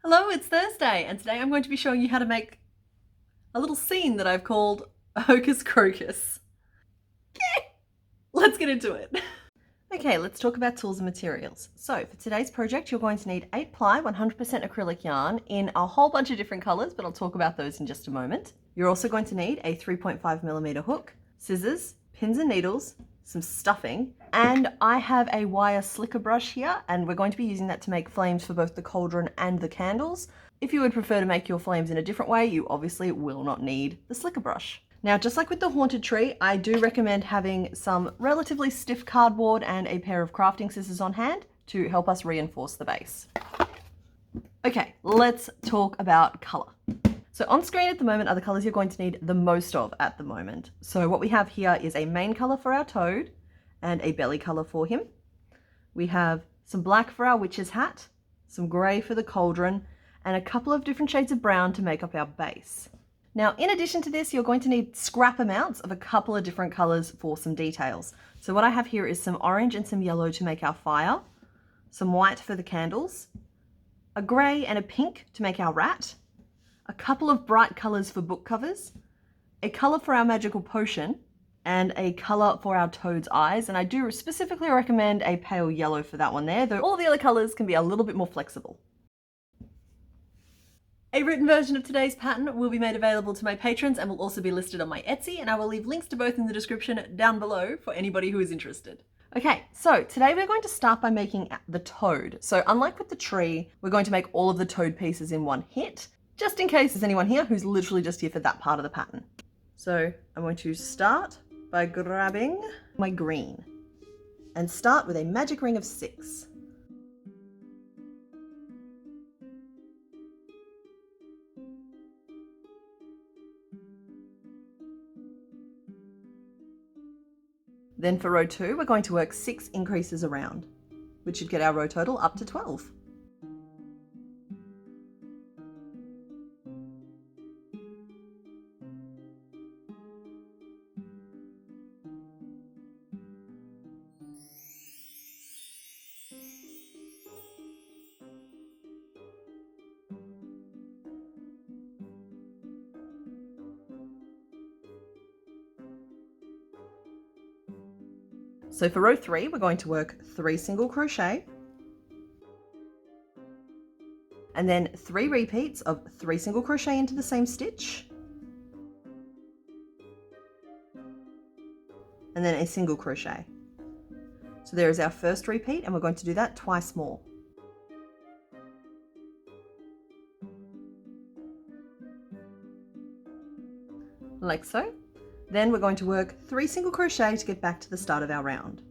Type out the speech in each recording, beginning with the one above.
Hello, it's Thursday, and today I'm going to be showing you how to make a little scene that I've called Hocus Crocus. Let's get into it. Okay, let's talk about tools and materials. So for today's project, you're going to need 8-ply 100% acrylic yarn in a whole bunch of different colors, but I'll talk about those in just a moment. You're also going to need a 3.5mm hook, scissors, pins and needles, some stuffing, and I have a wire slicker brush here, and we're going to be using that to make flames for both the cauldron and the candles. If you would prefer to make your flames in a different way, you obviously will not need the slicker brush. Now, just like with the haunted tree, I do recommend having some relatively stiff cardboard and a pair of crafting scissors on hand to help us reinforce the base. Okay, let's talk about color. So on screen at the moment are the colors you're going to need the most of at the moment. So what we have here is a main color for our toad and a belly color for him. We have some black for our witch's hat, some gray for the cauldron, and a couple of different shades of brown to make up our base. Now, in addition to this, you're going to need scrap amounts of a couple of different colors for some details. So what I have here is some orange and some yellow to make our fire, some white for the candles, a gray and a pink to make our rat, a couple of bright colors for book covers, a color for our magical potion, and a color for our toad's eyes. And I do specifically recommend a pale yellow for that one there, though all the other colors can be a little bit more flexible. A written version of today's pattern will be made available to my patrons and will also be listed on my Etsy, and I will leave links to both in the description down below for anybody who is interested. Okay, so today we're going to start by making the toad. So unlike with the tree, we're going to make all of the toad pieces in one hit, just in case there's anyone here who's literally just here for that part of the pattern. So I'm going to start by grabbing my green and start with a magic ring of 6. Then for row 2, we're going to work 6 increases around, which should get our row total up to 12. So for row 3, we're going to work 3 single crochet, and then 3 repeats of 3 single crochet into the same stitch, and then a single crochet. So there is our first repeat, and we're going to do that twice more. Like so. Then we're going to work 3 single crochet to get back to the start of our round.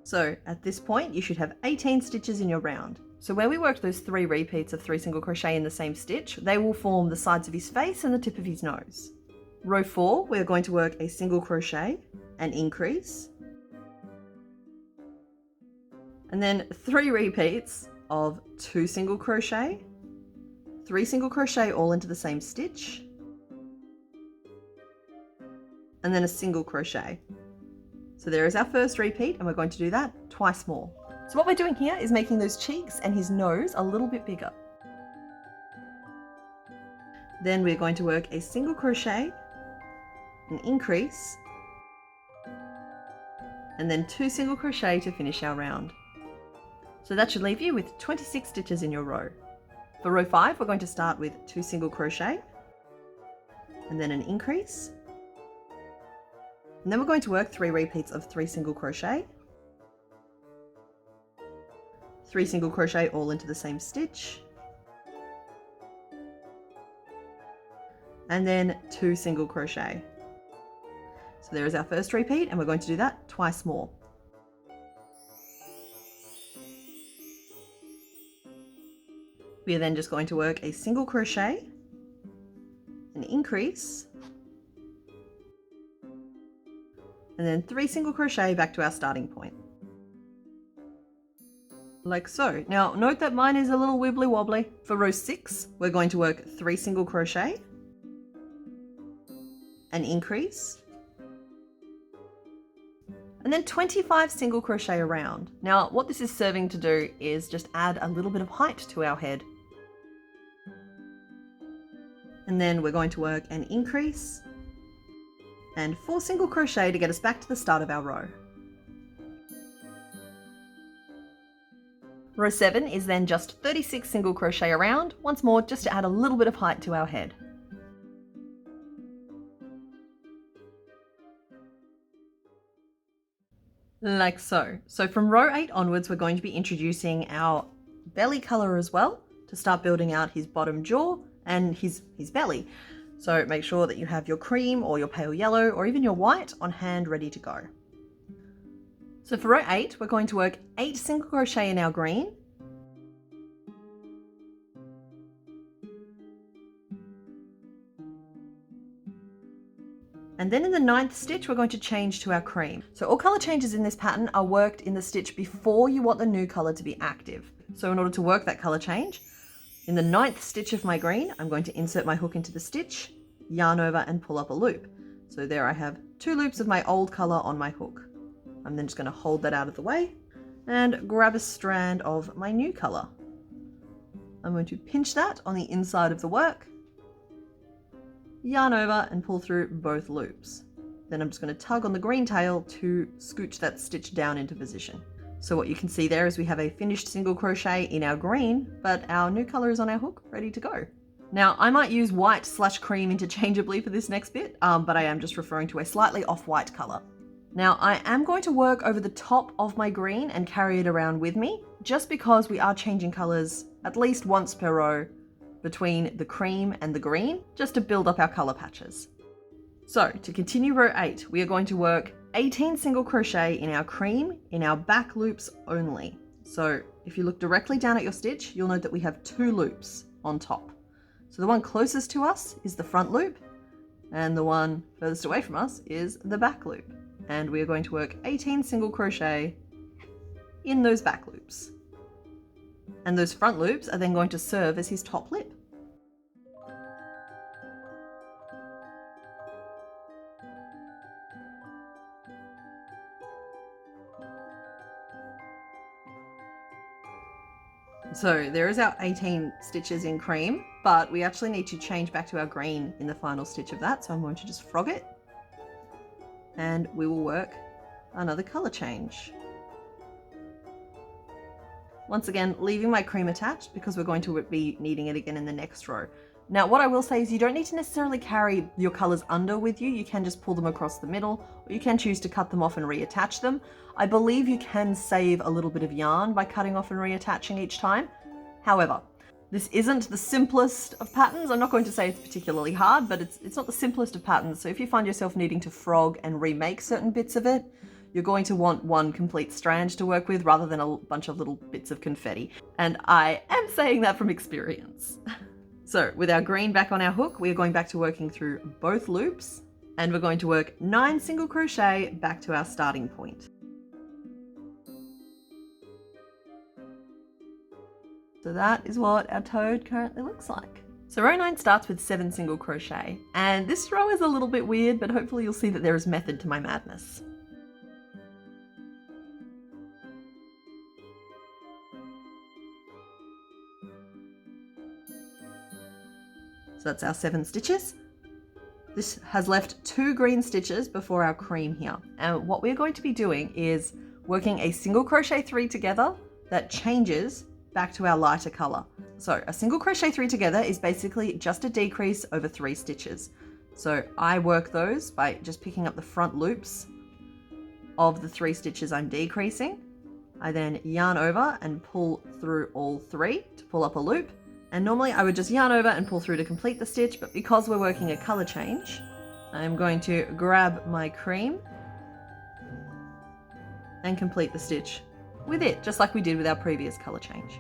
So at this point, you should have 18 stitches in your round. So where we worked those 3 repeats of 3 single crochet in the same stitch, they will form the sides of his face and the tip of his nose. Row 4, we're going to work a single crochet, an increase, and then 3 repeats of 2 single crochet, 3 single crochet all into the same stitch, and then a single crochet. So there is our first repeat, and we're going to do that twice more. So what we're doing here is making those cheeks and his nose a little bit bigger. Then we're going to work a single crochet, an increase, and then 2 single crochet to finish our round. So that should leave you with 26 stitches in your row. For row 5, we're going to start with 2 single crochet, and then an increase, and then we're going to work 3 repeats of 3 single crochet, 3 single crochet all into the same stitch, and then 2 single crochet. So there is our first repeat, and we're going to do that twice more. We are then just going to work a single crochet, an increase, and then 3 single crochet back to our starting point. Like so. Now note that mine is a little wibbly wobbly. For row 6, we're going to work 3 single crochet, an increase, and then 25 single crochet around. Now, what this is serving to do is just add a little bit of height to our head. And then we're going to work an increase and 4 single crochet to get us back to the start of our row. Row 7 is then just 36 single crochet around, once more just to add a little bit of height to our head. Like so. So from row 8 onwards, we're going to be introducing our belly color as well to start building out his bottom jaw and his belly. So make sure that you have your cream or your pale yellow or even your white on hand ready to go. So for row 8, we're going to work 8 single crochet in our green. And then in the 9th stitch, we're going to change to our cream. So all color changes in this pattern are worked in the stitch before you want the new color to be active. So in order to work that color change, in the 9th stitch of my green, I'm going to insert my hook into the stitch, yarn over and pull up a loop. So there I have 2 loops of my old color on my hook. I'm then just going to hold that out of the way and grab a strand of my new color. I'm going to pinch that on the inside of the work, yarn over and pull through both loops. Then I'm just going to tug on the green tail to scooch that stitch down into position. So what you can see there is we have a finished single crochet in our green, but our new color is on our hook, ready to go. Now I might use white/cream interchangeably for this next bit, but I am just referring to a slightly off-white color. Now I am going to work over the top of my green and carry it around with me, just because we are changing colors at least once per row between the cream and the green, just to build up our color patches. So to continue row 8, we are going to work 18 single crochet in our cream in our back loops only. So if you look directly down at your stitch, you'll note that we have 2 loops on top. So the one closest to us is the front loop, and the one furthest away from us is the back loop. And we are going to work 18 single crochet in those back loops. And those front loops are then going to serve as his top lip. So there is our 18 stitches in cream, but we actually need to change back to our green in the final stitch of that. So I'm going to just frog it and we will work another color change. Once again, leaving my cream attached because we're going to be needing it again in the next row. Now, what I will say is you don't need to necessarily carry your colors under with you. You can just pull them across the middle, or you can choose to cut them off and reattach them. I believe you can save a little bit of yarn by cutting off and reattaching each time. However, this isn't the simplest of patterns. I'm not going to say it's particularly hard, but it's not the simplest of patterns. So if you find yourself needing to frog and remake certain bits of it, you're going to want one complete strand to work with rather than a bunch of little bits of confetti. And I am saying that from experience. So with our green back on our hook, we are going back to working through both loops, and we're going to work 9 single crochet back to our starting point. So that is what our toad currently looks like. So row 9 starts with 7 single crochet, and this row is a little bit weird, but hopefully you'll see that there is method to my madness. So that's our 7 stitches. This has left 2 green stitches before our cream here. And what we're going to be doing is working a single crochet 3 together that changes back to our lighter color. So a single crochet 3 together is basically just a decrease over 3 stitches. So I work those by just picking up the front loops of the 3 stitches I'm decreasing. I then yarn over and pull through all 3 to pull up a loop. And normally I would just yarn over and pull through to complete the stitch, but because we're working a color change, I'm going to grab my cream and complete the stitch with it, just like we did with our previous color change.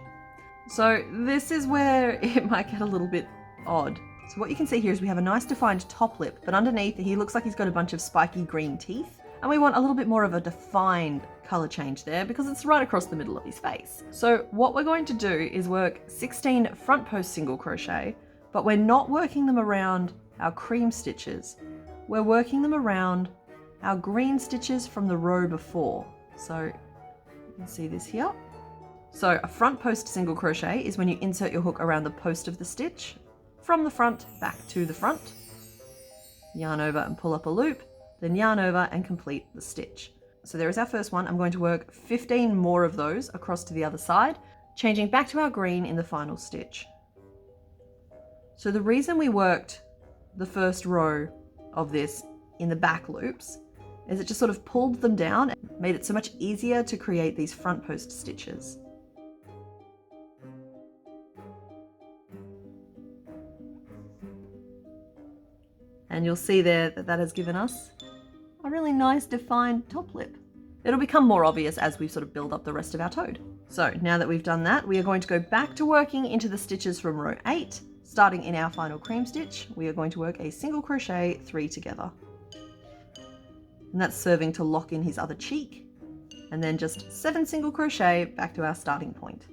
So this is where it might get a little bit odd. So what you can see here is we have a nice defined top lip, but underneath he looks like he's got a bunch of spiky green teeth. And we want a little bit more of a defined color change there because it's right across the middle of his face. So what we're going to do is work 16 front post single crochet, but we're not working them around our cream stitches. We're working them around our green stitches from the row before. So you can see this here. So a front post single crochet is when you insert your hook around the post of the stitch, from the front back to the front, yarn over and pull up a loop, then yarn over and complete the stitch. So there is our first one. I'm going to work 15 more of those across to the other side, changing back to our green in the final stitch. So the reason we worked the first row of this in the back loops is it just sort of pulled them down and made it so much easier to create these front post stitches. And you'll see there that that has given us a really nice defined top lip. It'll become more obvious as we sort of build up the rest of our toad. So now that we've done that, we are going to go back to working into the stitches from row 8. Starting in our final cream stitch, we are going to work a single crochet 3 together. And that's serving to lock in his other cheek. And then just 7 single crochet back to our starting point.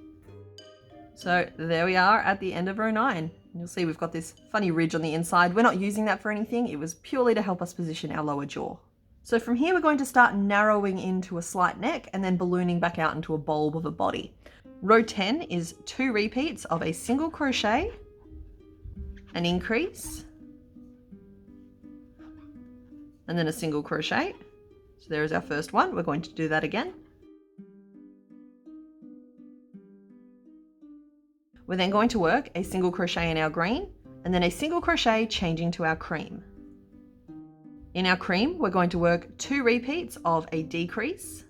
So there we are at the end of row 9. And you'll see we've got this funny ridge on the inside. We're not using that for anything. It was purely to help us position our lower jaw. So from here, we're going to start narrowing into a slight neck and then ballooning back out into a bulb of a body. Row 10 is 2 repeats of a single crochet, an increase, and then a single crochet. So there is our first one. We're going to do that again. We're then going to work a single crochet in our green and then a single crochet changing to our cream. In our cream, we're going to work 2 repeats of a decrease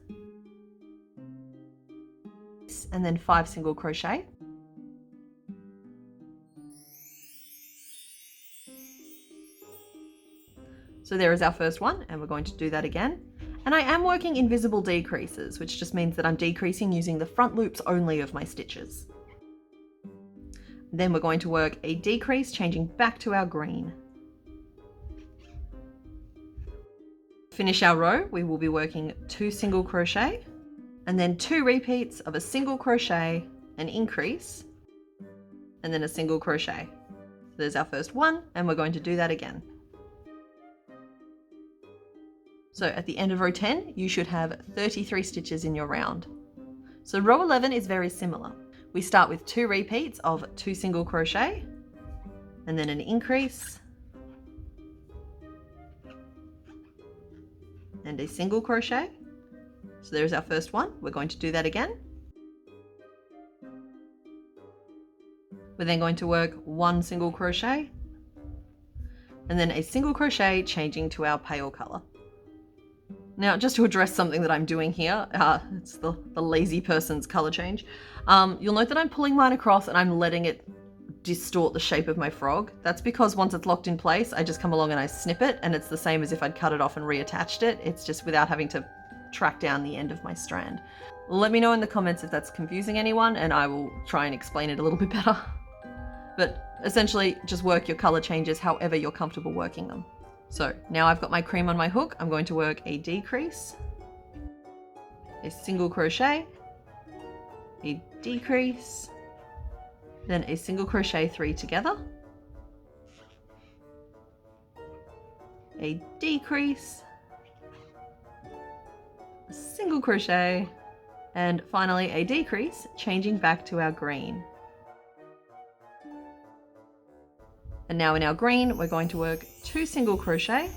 and then 5 single crochet. So there is our first one, and we're going to do that again. And I am working invisible decreases, which just means that I'm decreasing using the front loops only of my stitches. Then we're going to work a decrease, changing back to our green. Finish our row, we will be working 2 single crochet, and then 2 repeats of a single crochet, an increase, and then a single crochet. So there's our first one, and we're going to do that again. So at the end of row 10, you should have 33 stitches in your round. So row 11 is very similar. We start with 2 repeats of 2 single crochet, and then an increase, and a single crochet. So there's our first one. We're going to do that again. We're then going to work 1 single crochet, and then a single crochet changing to our pale color. Now, just to address something that I'm doing here, it's the lazy person's color change. You'll note that I'm pulling mine across and I'm letting it distort the shape of my frog. That's because once it's locked in place, I just come along and I snip it, and it's the same as if I'd cut it off and reattached it. It's just without having to track down the end of my strand. Let me know in the comments if that's confusing anyone, and I will try and explain it a little bit better. But essentially, just work your color changes however you're comfortable working them. So now I've got my cream on my hook. I'm going to work a decrease, a single crochet, a decrease, then a single crochet 3 together, a decrease, a single crochet, and finally a decrease, changing back to our green. And now in our green, we're going to work 2 single crochet,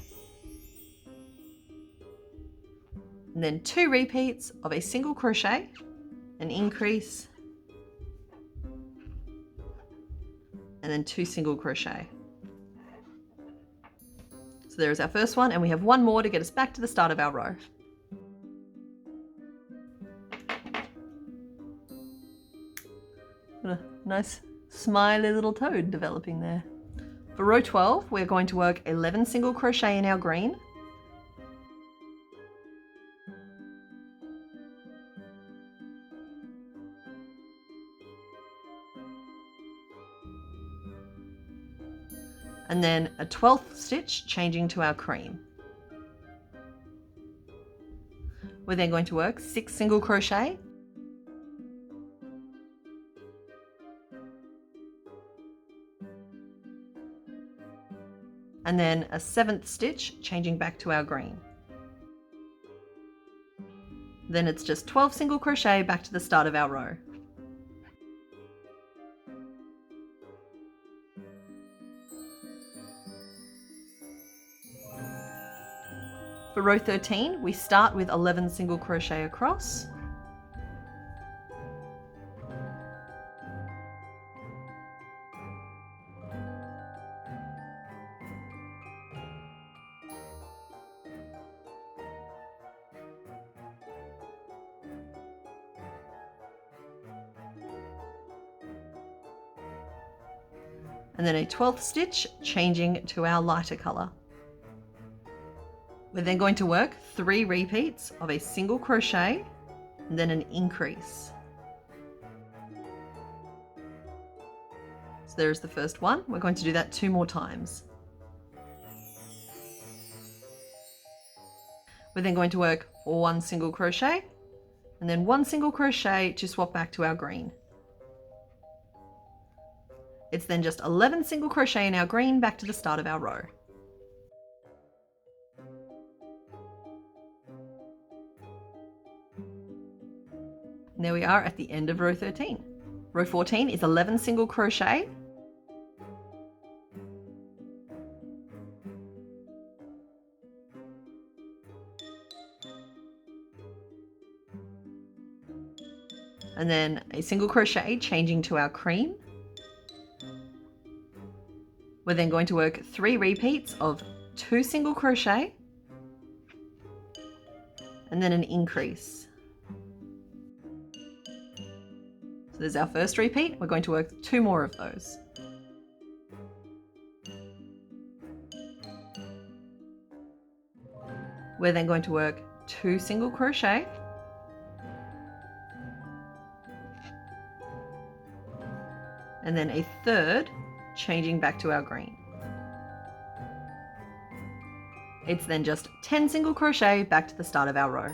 and then 2 repeats of a single crochet, an increase, and then 2 single crochet. So there's our first one, and we have 1 more to get us back to the start of our row. Got a nice smiley little toad developing there. For row 12, we're going to work 11 single crochet in our green, and then a 12th stitch changing to our cream. We're then going to work 6 single crochet, and then a 7th stitch changing back to our green. Then it's just 12 single crochet back to the start of our row. For row 13, we start with 11 single crochet across. And then a 12th stitch, changing to our lighter colour. We're then going to work 3 repeats of a single crochet and then an increase. So there's the first one. We're going to do that 2 more times. We're then going to work 1 single crochet and then 1 single crochet to swap back to our green. It's then just 11 single crochet in our green back to the start of our row. And there we are at the end of row 13. Row 14 is 11 single crochet. And then a single crochet, changing to our cream. We're then going to work 3 repeats of 2 single crochet and then an increase. So there's our first repeat. We're going to work 2 more of those. We're then going to work 2 single crochet and then a third, changing back to our green. It's then just 10 single crochet back to the start of our row.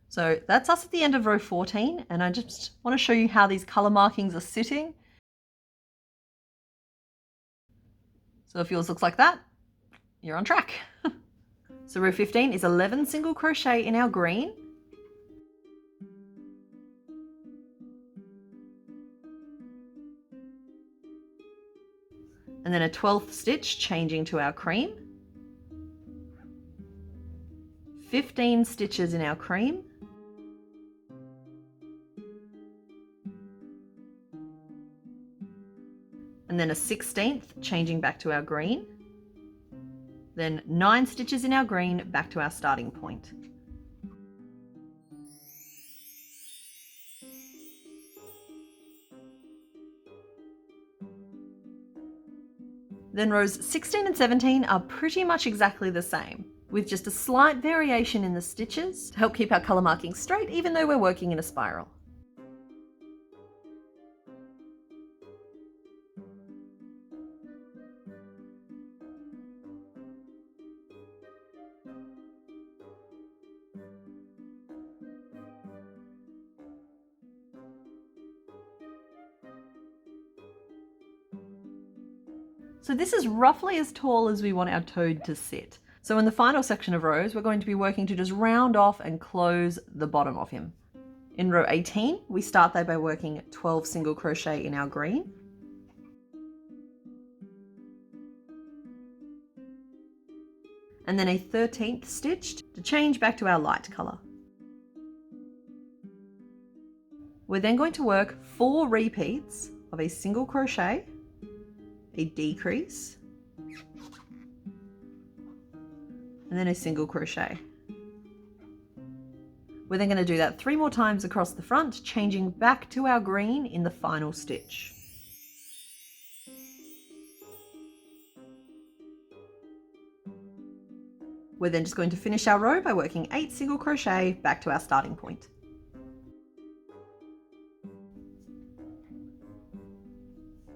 So that's us at the end of row 14, and I just want to show you how these colour markings are sitting. So if yours looks like that, you're on track. So row 15 is 11 single crochet in our green. And then a 12th stitch, changing to our cream. 15 stitches in our cream. And then a 16th, changing back to our green. Then 9 stitches in our green back to our starting point. Then rows 16 and 17 are pretty much exactly the same, with just a slight variation in the stitches to help keep our colour markings straight even though we're working in a spiral. So this is roughly as tall as we want our toad to sit. So in the final section of rows, we're going to be working to just round off and close the bottom of him. In row 18, we start there by working 12 single crochet in our green. And then a 13th stitch to change back to our light colour. We're then going to work 4 repeats of a single crochet, a decrease, and then a single crochet. We're then going to do that 3 more times across the front, changing back to our green in the final stitch. We're then just going to finish our row by working 8 single crochet back to our starting point.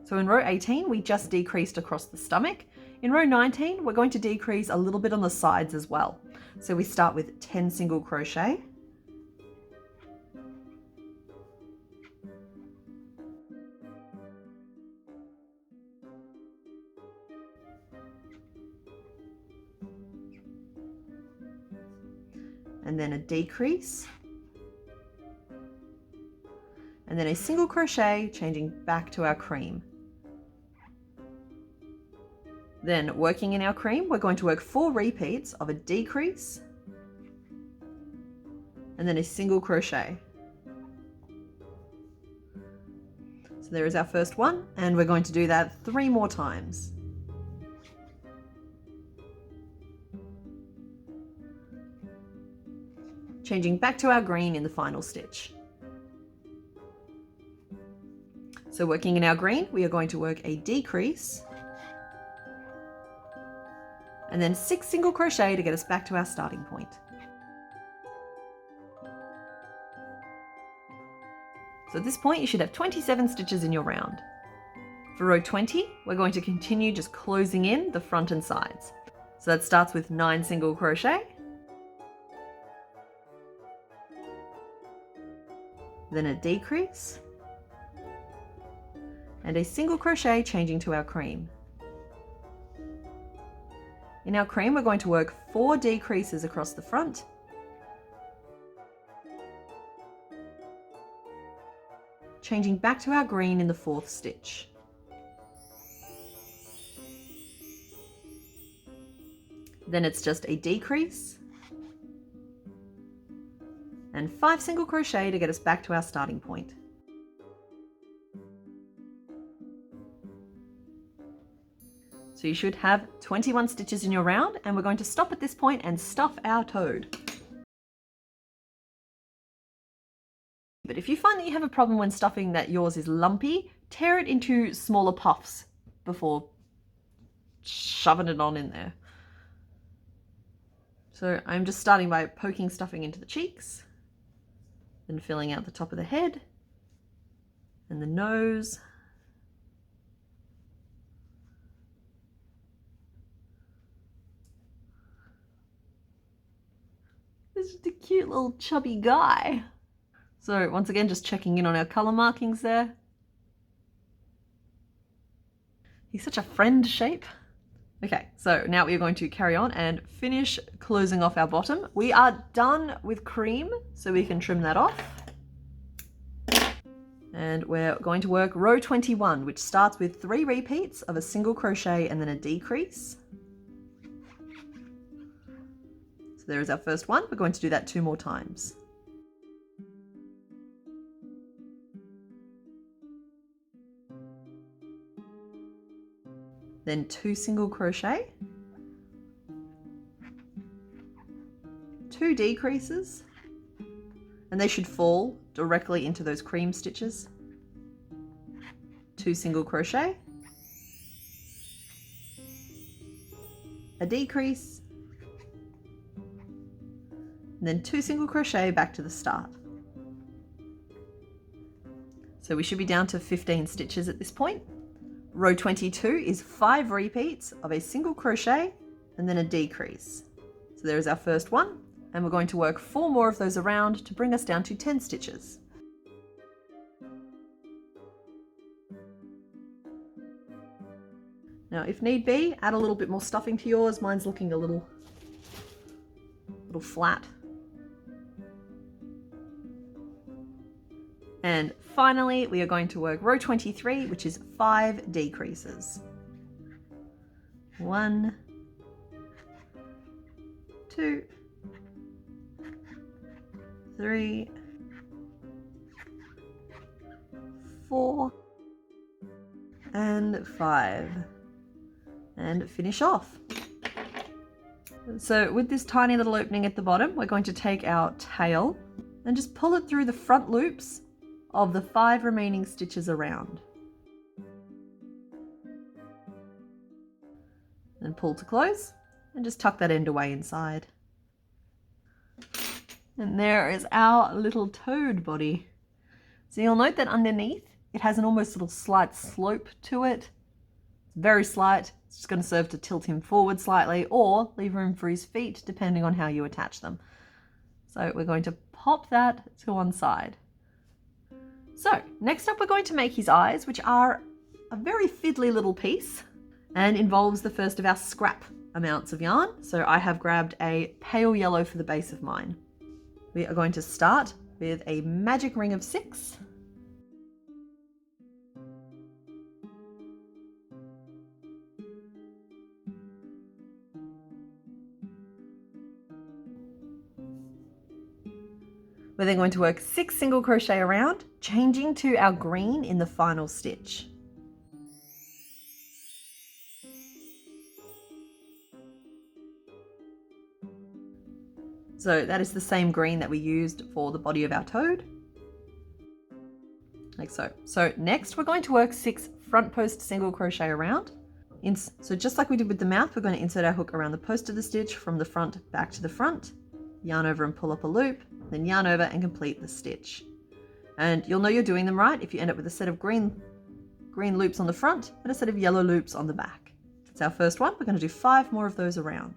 So in row 18, we just decreased across the stomach. In row 19, we're going to decrease a little bit on the sides as well. So we start with 10 single crochet. decrease, and then a single crochet, changing back to our cream. Then working in our cream, we're going to work 4 repeats of a decrease and then a single crochet. So there is our first one, and we're going to do that 3 more times. Changing back to our green in the final stitch. So working in our green, we are going to work a decrease and then 6 single crochet to get us back to our starting point. So at this point, you should have 27 stitches in your round. For row 20, we're going to continue just closing in the front and sides. So that starts with 9 single crochet, then a decrease, and a single crochet, changing to our cream. In our cream, we're going to work 4 decreases across the front, changing back to our green in the 4th stitch. Then it's just a decrease and 5 single crochet to get us back to our starting point. So you should have 21 stitches in your round, and we're going to stop at this point and stuff our toad. But if you find that you have a problem when stuffing that yours is lumpy, tear it into smaller puffs before shoving it on in there. So I'm just starting by poking stuffing into the cheeks, then filling out the top of the head and the nose. This is a cute little chubby guy. So once again, just checking in on our color markings there. He's such a friend shape. Okay, so now we're going to carry on and finish closing off our bottom. We are done with cream, so we can trim that off. And we're going to work row 21, which starts with 3 repeats of a single crochet and then a decrease. So there is our first one. We're going to do that 2 more times. Then 2 single crochet, 2 decreases, and they should fall directly into those cream stitches. 2 single crochet, a decrease, and then 2 single crochet back to the start. So we should be down to 15 stitches at this point. Row 22 is 5 repeats of a single crochet and then a decrease. So there is our first one, and we're going to work 4 more of those around to bring us down to 10 stitches. Now, if need be, add a little bit more stuffing to yours. Mine's looking a little flat. And finally, we are going to work row 23, which is 5 decreases. 1, 2, 3, 4, and 5. And finish off. So with this tiny little opening at the bottom, we're going to take our tail and just pull it through the front loops of the 5 remaining stitches around. And pull to close and just tuck that end away inside. And there is our little toad body. So you'll note that underneath it has an almost little slight slope to it. It's very slight. It's just going to serve to tilt him forward slightly or leave room for his feet depending on how you attach them. So we're going to pop that to one side. So next up we're going to make his eyes, which are a very fiddly little piece and involves the first of our scrap amounts of yarn. So I have grabbed a pale yellow for the base of mine. we are going to start with a magic ring of 6. We're then going to work 6 single crochet around, changing to our green in the final stitch. So that is the same green that we used for the body of our toad, like so. So next we're going to work 6 front post single crochet around. So just like we did with the mouth, we're going to insert our hook around the post of the stitch from the front back to the front, yarn over and pull up a loop, then yarn over and complete the stitch. And you'll know you're doing them right if you end up with a set of green loops on the front and a set of yellow loops on the back. That's our first one. We're going to do 5 more of those around.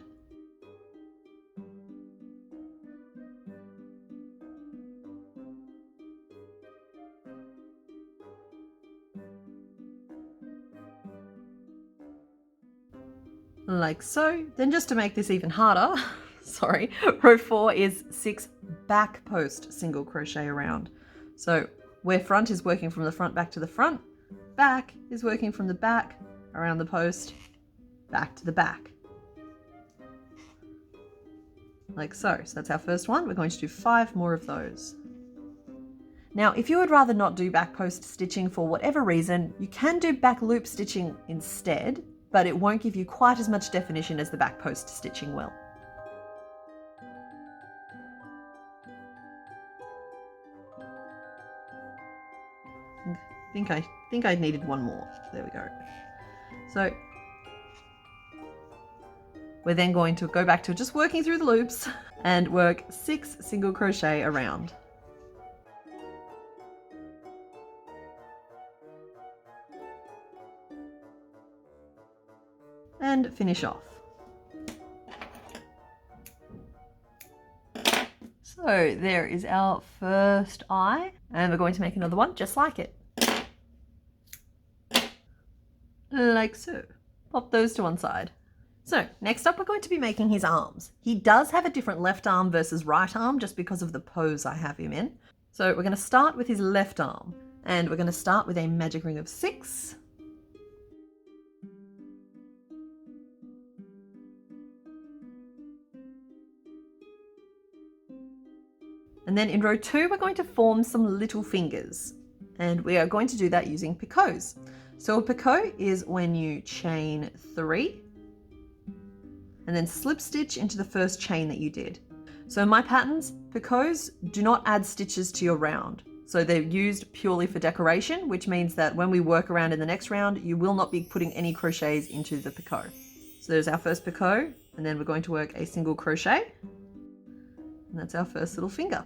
Like so. Then just to make this even harder, sorry, row 4 is 6 back post single crochet around. So where front is working from the front back to the front, back is working from the back around the post back to the back. Like so. So that's our first one. We're going to do 5 more of those. Now, if you would rather not do back post stitching for whatever reason, you can do back loop stitching instead, but it won't give you quite as much definition as the back post stitching will. I think I needed one more. There we go. So we're then going to go back to just working through the loops and work 6 single crochet around. And finish off. So there is our first eye, and we're going to make another one just like it. Like so. Pop those to one side. So next up we're going to be making his arms. He does have a different left arm versus right arm just because of the pose I have him in. So we're going to start with his left arm, and we're going to start with a magic ring of 6. And then in row 2, we're going to form some little fingers, and we are going to do that using picots. So a picot is when you chain 3 and then slip stitch into the first chain that you did. So in my patterns, picots do not add stitches to your round. So they're used purely for decoration, which means that when we work around in the next round, you will not be putting any crochets into the picot. So there's our first picot, and then we're going to work a single crochet. And that's our first little finger.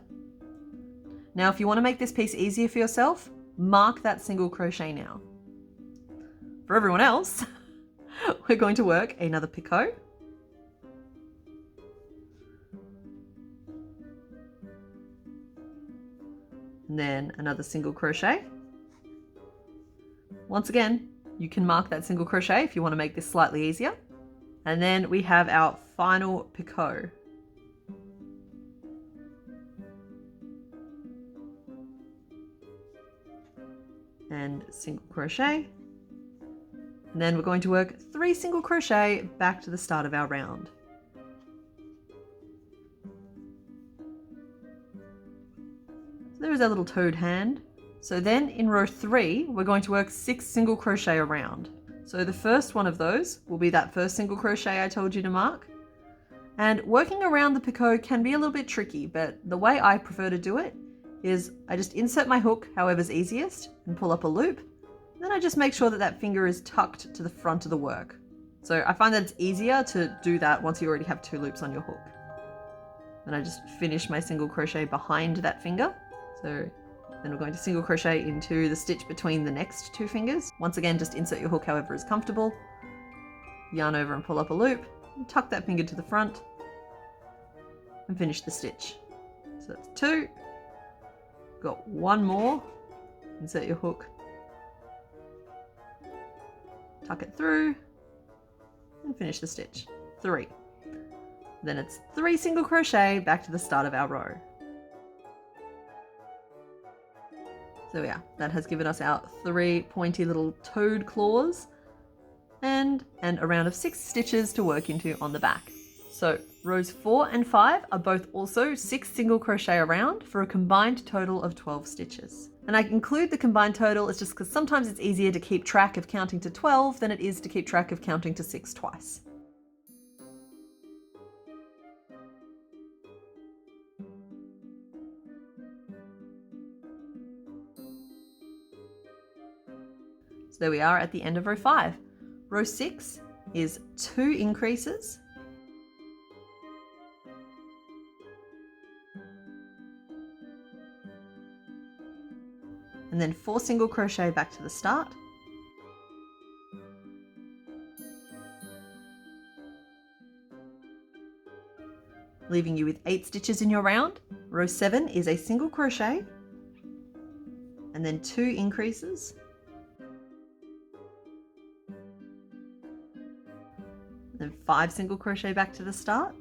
Now, if you want to make this piece easier for yourself, mark that single crochet now. For everyone else, we're going to work another picot. And then another single crochet. Once again, you can mark that single crochet if you want to make this slightly easier. And then we have our final picot. And single crochet, and then we're going to work 3 single crochet back to the start of our round. So there is our little toad hand. So then in row 3 we're going to work 6 single crochet around. So the first one of those will be that first single crochet I told you to mark, and working around the picot can be a little bit tricky, but the way I prefer to do it is I just insert my hook however's easiest and pull up a loop. Then I just make sure that that finger is tucked to the front of the work. So I find that it's easier to do that once you already have 2 loops on your hook. And I just finish my single crochet behind that finger. So then we're going to single crochet into the stitch between the next 2 fingers. Once again, just insert your hook however is comfortable. Yarn over and pull up a loop. And tuck that finger to the front. And finish the stitch. So that's 2. Got 1 more. Insert your hook. Tuck it through. And finish the stitch. 3. Then it's 3 single crochet back to the start of our row. So yeah, that has given us our 3 pointy little toad claws and a round of 6 stitches to work into on the back. So rows 4 and 5 are both also 6 single crochet around for a combined total of 12 stitches. And I include the combined total is just because sometimes it's easier to keep track of counting to 12 than it is to keep track of counting to 6 twice. So there we are at the end of row 5. Row 6 is 2 increases, and then 4 single crochet back to the start, leaving you with 8 stitches in your round. Row 7 is a single crochet, and then 2 increases, then 5 single crochet back to the start,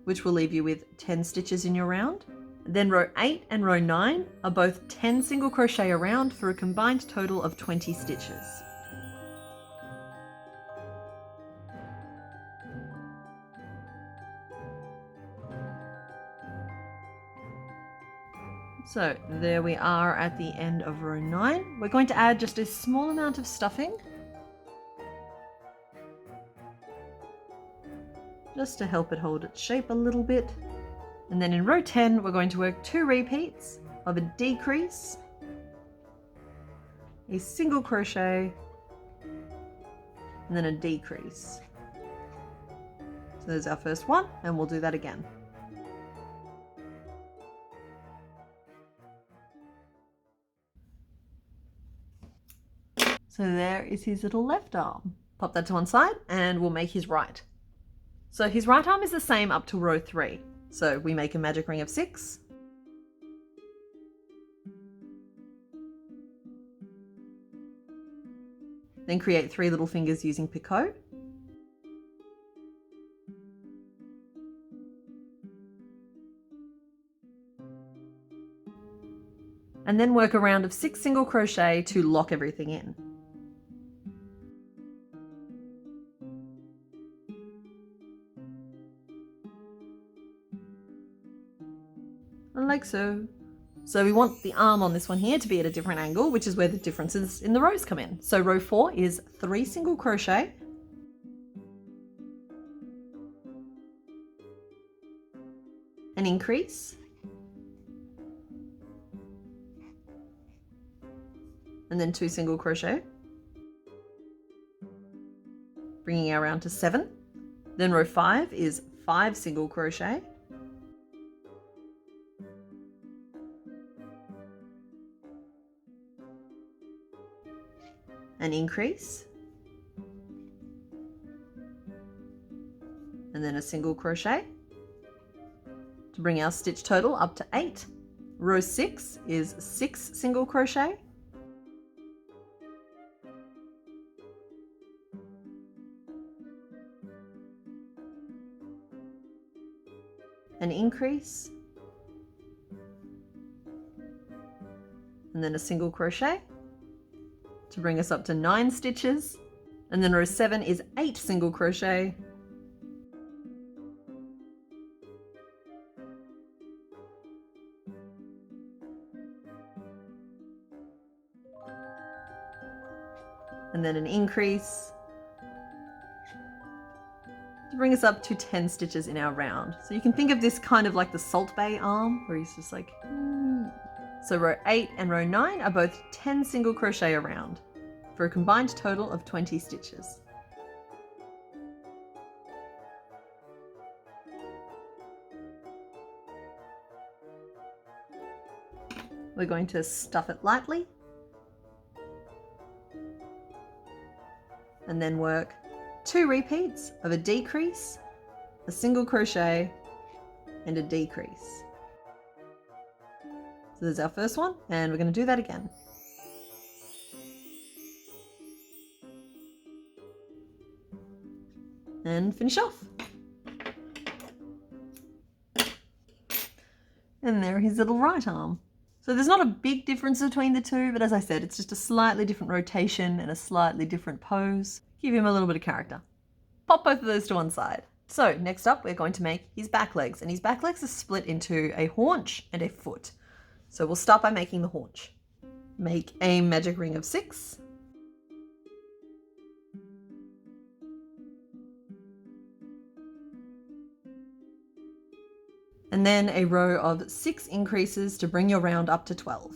which will leave you with 10 stitches in your round. Then row 8 and row 9 are both 10 single crochet around for a combined total of 20 stitches. So there we are at the end of row 9. We're going to add just a small amount of stuffing, just to help it hold its shape a little bit. And then in row 10, we're going to work 2 repeats of a decrease, a single crochet, and then a decrease. So there's our first one, and we'll do that again. So there is his little left arm. Pop that to one side and we'll make his right. So his right arm is the same up to row 3. So we make a magic ring of 6. Then create 3 little fingers using picot. And then work a round of 6 single crochet to lock everything in. Like so. So we want the arm on this one here to be at a different angle, which is where the differences in the rows come in. So row 4 is 3 single crochet, an increase, and then 2 single crochet, bringing our round to 7. Then row 5 is 5 single crochet, an increase, and then a single crochet to bring our stitch total up to 8. Row 6 is 6 single crochet, an increase, and then a single crochet to bring us up to 9 stitches. And then row 7 is 8 single crochet, and then an increase to bring us up to 10 stitches in our round. So you can think of this kind of like the Salt Bae arm, where he's just like... So row 8 and row 9 are both 10 single crochet around for a combined total of 20 stitches. We're going to stuff it lightly and then work 2 repeats of a decrease, a single crochet, and a decrease. So there's our first one, and we're going to do that again. And finish off. And there his little right arm. So there's not a big difference between the two, but as I said, it's just a slightly different rotation and a slightly different pose. Give him a little bit of character. Pop both of those to one side. So next up, we're going to make his back legs, and his back legs are split into a haunch and a foot. So we'll start by making the haunch. Make a magic ring of 6. And then a row of 6 increases to bring your round up to 12.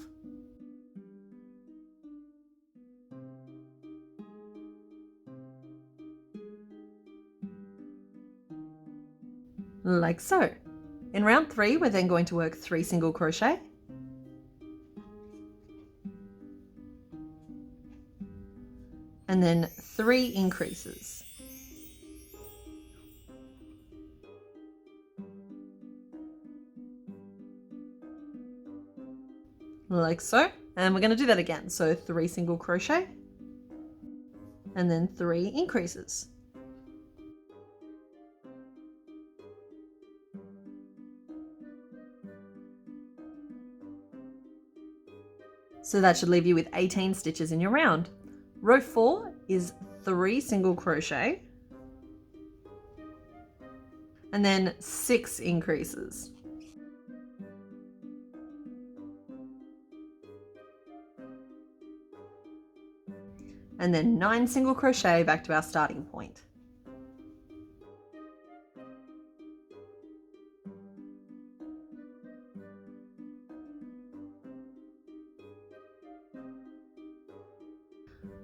Like so. In round 3, we're then going to work 3 single crochet. And then 3 increases. Like so. And we're going to do that again. So 3 single crochet and then 3 increases. So that should leave you with 18 stitches in your round. Row 4 is 3 single crochet and then 6 increases. And then 9 single crochet back to our starting point.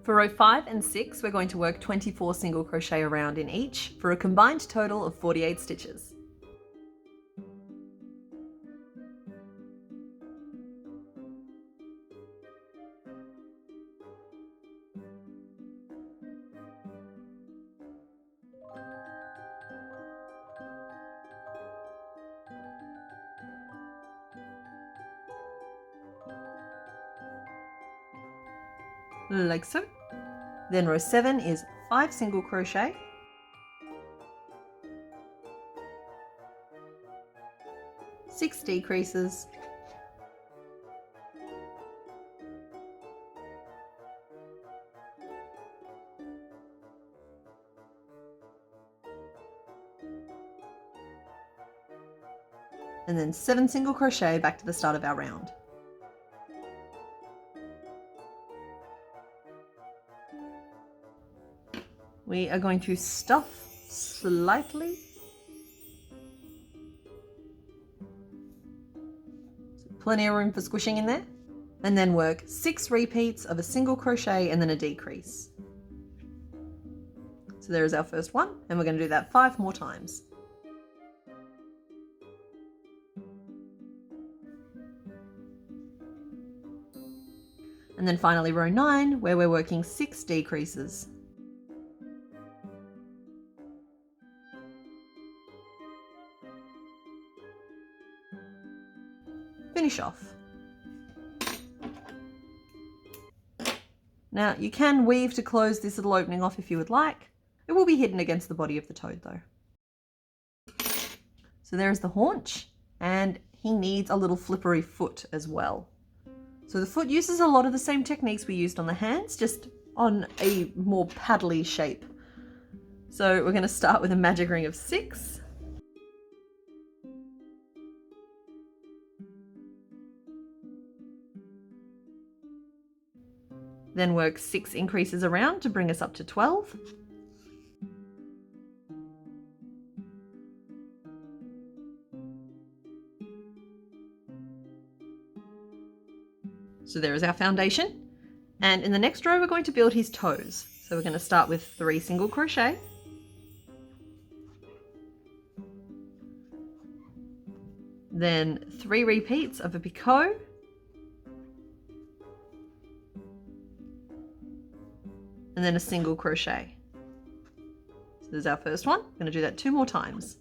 For row 5 and 6, we're going to work 24 single crochet around in each for a combined total of 48 stitches. Like so. Then row 7 is 5 single crochet, 6 decreases, and then 7 single crochet back to the start of our round. We are going to stuff slightly. Plenty of room for squishing in there. And then work 6 repeats of a single crochet and then a decrease. So there is our first one, and we're going to do that 5 more times. And then finally row 9, where we're working 6 decreases. Finish off. Now you can weave to close this little opening off if you would like. It will be hidden against the body of the toad though. So there is the haunch, and he needs a little flippery foot as well. So the foot uses a lot of the same techniques we used on the hands, just on a more paddly shape. So we're going to start with a magic ring of 6. Then work 6 increases around to bring us up to 12. So there is our foundation. And in the next row, we're going to build his toes. So we're going to start with 3 single crochet. Then 3 repeats of a picot. And then a single crochet. So there's our first one. I'm going to do that 2 more times.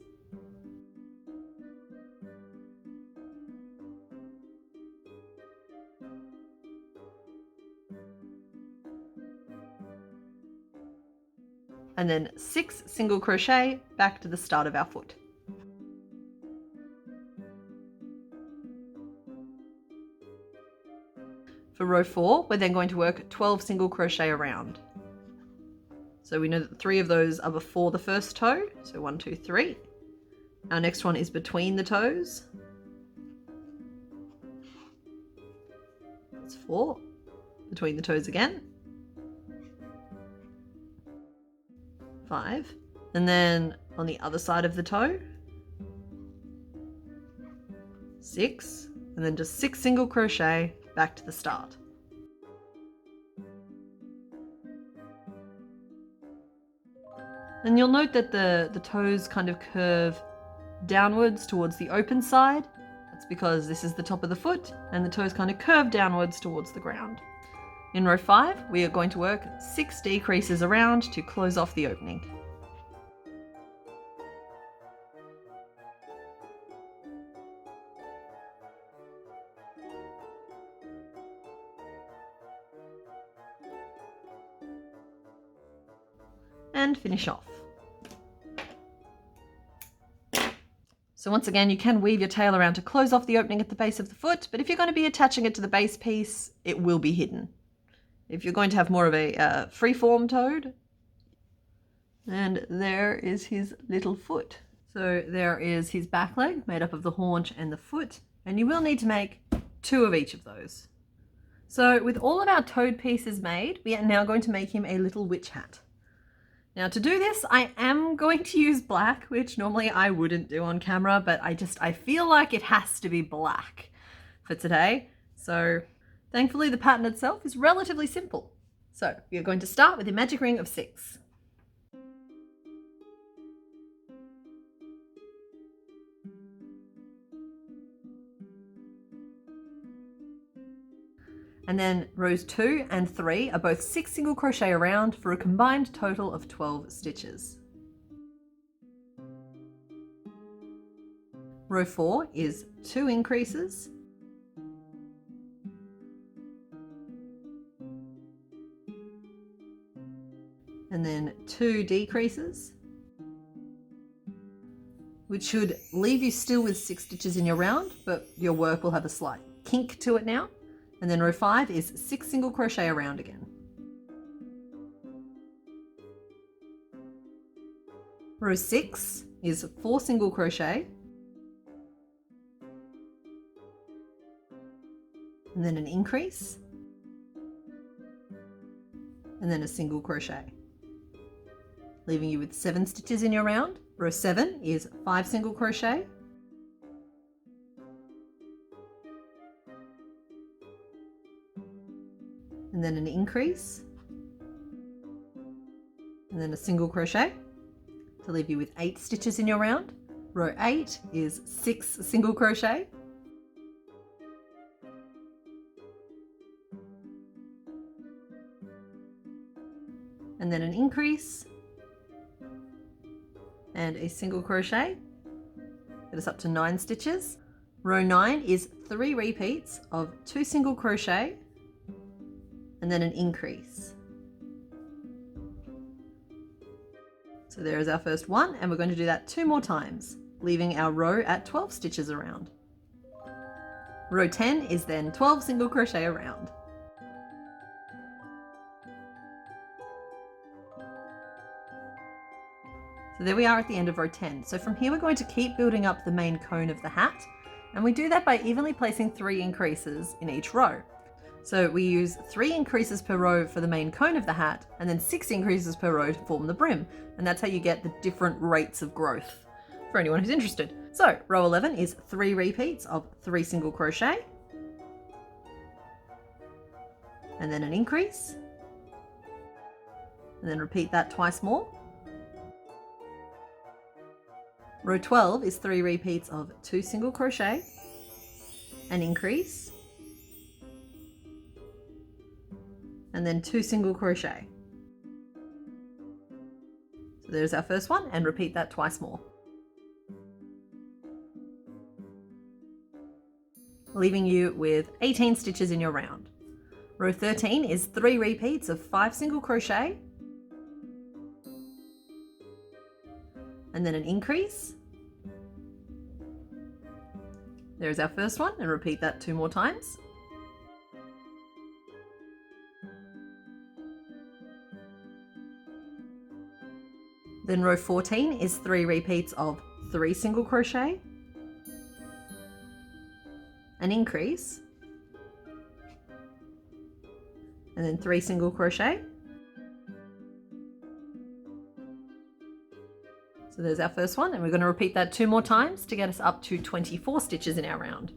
And then 6 single crochet back to the start of our foot. For row 4, we're then going to work 12 single crochet around. So we know that 3 of those are before the first toe, so 1, 2, 3. Our next one is between the toes. That's 4. Between the toes again. 5. And then on the other side of the toe. 6. And then just 6 single crochet back to the start. And you'll note that the toes kind of curve downwards towards the open side. That's because this is the top of the foot and the toes kind of curve downwards towards the ground. In row 5, we are going to work 6 decreases around to close off the opening. And finish off. So once again, you can weave your tail around to close off the opening at the base of the foot, but if you're going to be attaching it to the base piece, it will be hidden. If you're going to have more of a free-form toad, and there is his little foot. So there is his back leg made up of the haunch and the foot, and you will need to make 2 of each of those. So with all of our toad pieces made, we are now going to make him a little witch hat. Now to do this, I am going to use black, which normally I wouldn't do on camera, but I feel like it has to be black for today. So thankfully the pattern itself is relatively simple. So we are going to start with a magic ring of 6. And then rows 2 and 3 are both 6 single crochet around for a combined total of 12 stitches. Row 4 is 2 increases. And then 2 decreases, which should leave you still with 6 stitches in your round, but your work will have a slight kink to it now. And then row 5 is 6 single crochet around again. Row 6 is 4 single crochet. And then an increase. And then a single crochet, leaving you with 7 stitches in your round. Row 7 is 5 single crochet. And then an increase, and then a single crochet to leave you with 8 stitches in your round. Row 8 is 6 single crochet, and then an increase and a single crochet. Get us up to 9 stitches. Row 9 is 3 repeats of 2 single crochet and then an increase. So there is our first one, and we're going to do that 2 more times, leaving our row at 12 stitches around. Row 10 is then 12 single crochet around. So there we are at the end of row 10. So from here we're going to keep building up the main cone of the hat, and we do that by evenly placing 3 increases in each row. So we use 3 increases per row for the main cone of the hat, and then 6 increases per row to form the brim. And that's how you get the different rates of growth for anyone who's interested. So row 11 is 3 repeats of 3 single crochet, and then an increase, and then repeat that twice more. Row 12 is 3 repeats of 2 single crochet, an increase, and then 2 single crochet. So there's our first one, and repeat that twice more. Leaving you with 18 stitches in your round. Row 13 is 3 repeats of 5 single crochet, and then an increase. There's our first one, and repeat that 2 more times. Then row 14 is 3 repeats of 3 single crochet, an increase, and then 3 single crochet. So there's our first one, and we're going to repeat that 2 more times to get us up to 24 stitches in our round.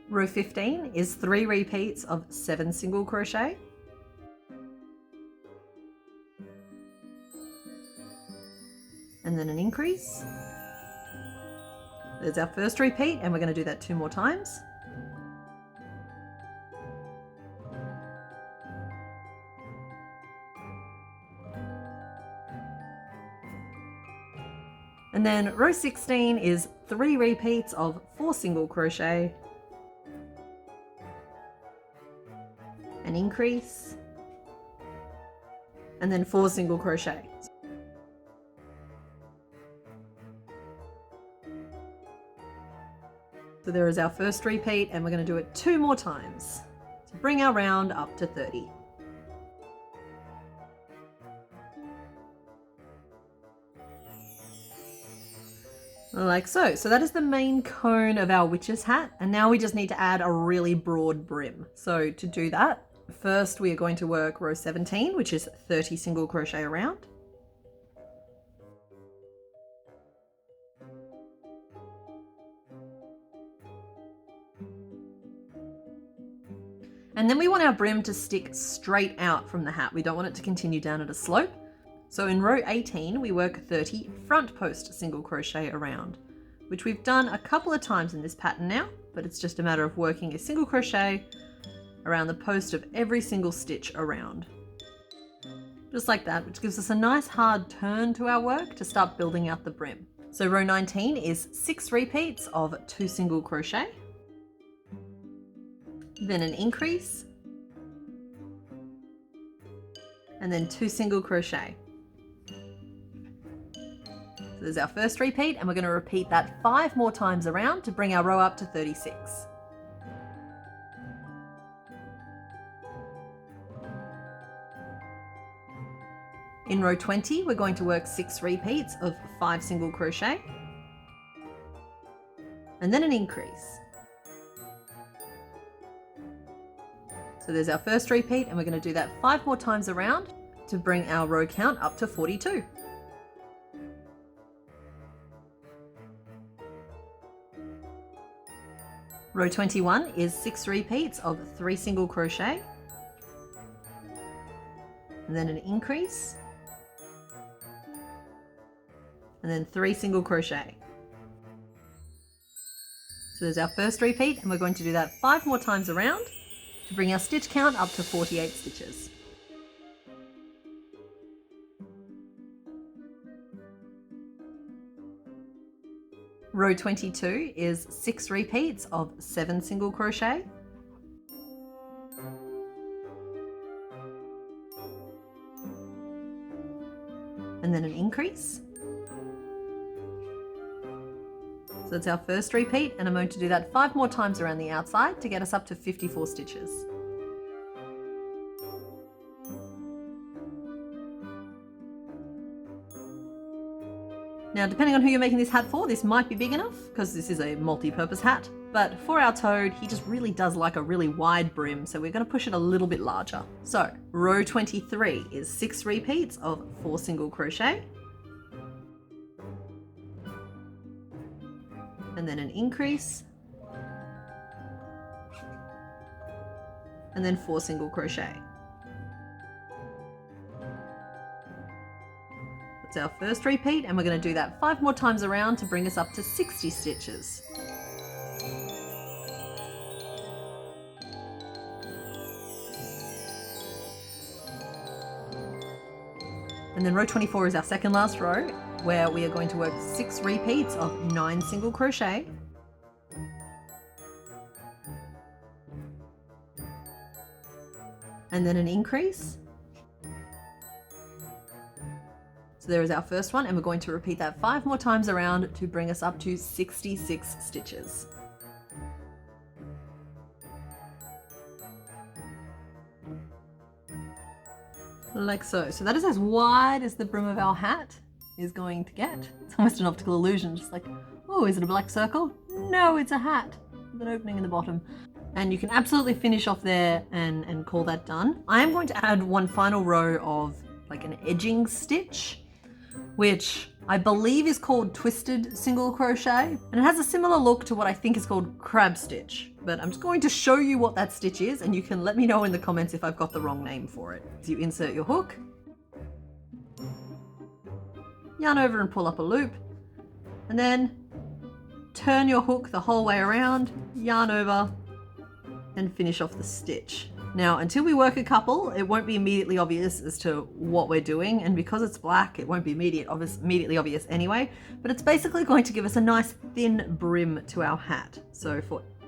Row 15 is 3 repeats of 7 single crochet, and then an increase. There's our first repeat, and we're going to do that 2 more times. And then row 16 is 3 repeats of 4 single crochet, an increase, and then 4 single crochet. So there is our first repeat, and we're going to do it 2 more times to bring our round up to 30. Like so. So that is the main cone of our witch's hat, and now we just need to add a really broad brim. So to do that, first we are going to work row 17, which is 30 single crochet around. And then we want our brim to stick straight out from the hat. We don't want it to continue down at a slope. So in row 18, we work 30 front post single crochet around, which we've done a couple of times in this pattern now, but it's just a matter of working a single crochet around the post of every single stitch around. Just like that, which gives us a nice hard turn to our work to start building out the brim. So row 19 is 6 repeats of 2 single crochet, then an increase, and then 2 single crochet. So there's our first repeat, and we're going to repeat that 5 more times around to bring our row up to 36. In row 20, we're going to work 6 repeats of 5 single crochet, and then an increase. So there's our first repeat, and we're going to do that 5 more times around to bring our row count up to 42. Row 21 is 6 repeats of 3 single crochet, and then an increase, and then 3 single crochet. So there's our first repeat, and we're going to do that 5 more times around to bring our stitch count up to 48 stitches. Row 22 is 6 repeats of 7 single crochet, and then an increase. So that's our first repeat, and I'm going to do that 5 more times around the outside to get us up to 54 stitches. Now, depending on who you're making this hat for, this might be big enough because this is a multi-purpose hat, but for our toad, he just really does like a really wide brim, so we're going to push it a little bit larger. So row 23 is 6 repeats of 4 single crochet, and then an increase, and then 4 single crochet. That's our first repeat, and we're going to do that 5 more times around to bring us up to 60 stitches. And then row 24 is our second last row, where we are going to work 6 repeats of 9 single crochet, and then an increase. So there is our first one, and we're going to repeat that 5 more times around to bring us up to 66 stitches. like so. So that is as wide as the brim of our hat is going to get. It's almost an optical illusion, just like, oh, is it a black circle? No, it's a hat with an opening in the bottom. And you can absolutely finish off there and call that done. I am going to add one final row of like an edging stitch, which I believe is called twisted single crochet, and it has a similar look to what I think is called crab stitch, but I'm just going to show you what that stitch is, and you can let me know in the comments if I've got the wrong name for it. So you insert your hook, yarn over and pull up a loop, and then turn your hook the whole way around, yarn over, and finish off the stitch. Now, until we work a couple, it won't be immediately obvious as to what we're doing, and because it's black, it won't be immediately obvious anyway, but it's basically going to give us a nice thin brim to our hat. So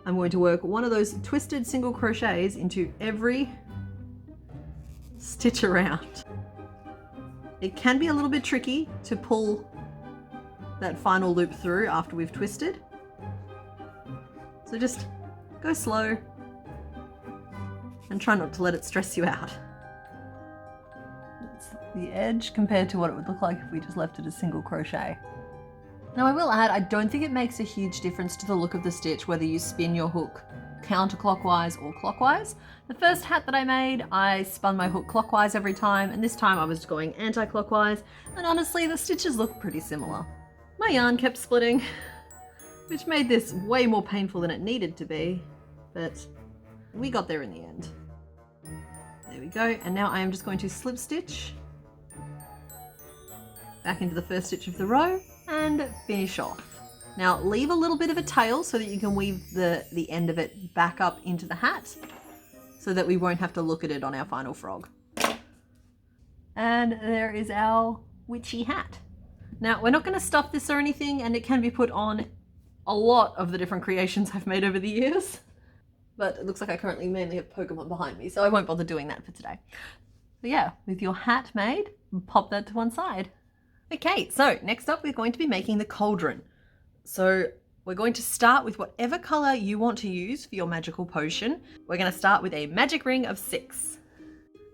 I'm going to work one of those twisted single crochets into every stitch around. It can be a little bit tricky to pull that final loop through after we've twisted. So just go slow and try not to let it stress you out. That's the edge compared to what it would look like if we just left it as single crochet. Now I will add, I don't think it makes a huge difference to the look of the stitch whether you spin your hook counterclockwise or clockwise. The first hat that I made, I spun my hook clockwise every time, and this time I was going anti-clockwise, and honestly the stitches look pretty similar. My yarn kept splitting, which made this way more painful than it needed to be, but we got there in the end. There we go, and now I am just going to slip stitch back into the first stitch of the row and finish off. Now leave a little bit of a tail so that you can weave the end of it back up into the hat so that we won't have to look at it on our final frog. And there is our witchy hat. Now we're not going to stuff this or anything, and it can be put on a lot of the different creations I've made over the years. But it looks like I currently mainly have Pokemon behind me, so I won't bother doing that for today. But yeah, with your hat made, pop that to one side. Okay, so next up we're going to be making the cauldron. So we're going to start with whatever color you want to use for your magical potion. We're going to start with a magic ring of 6.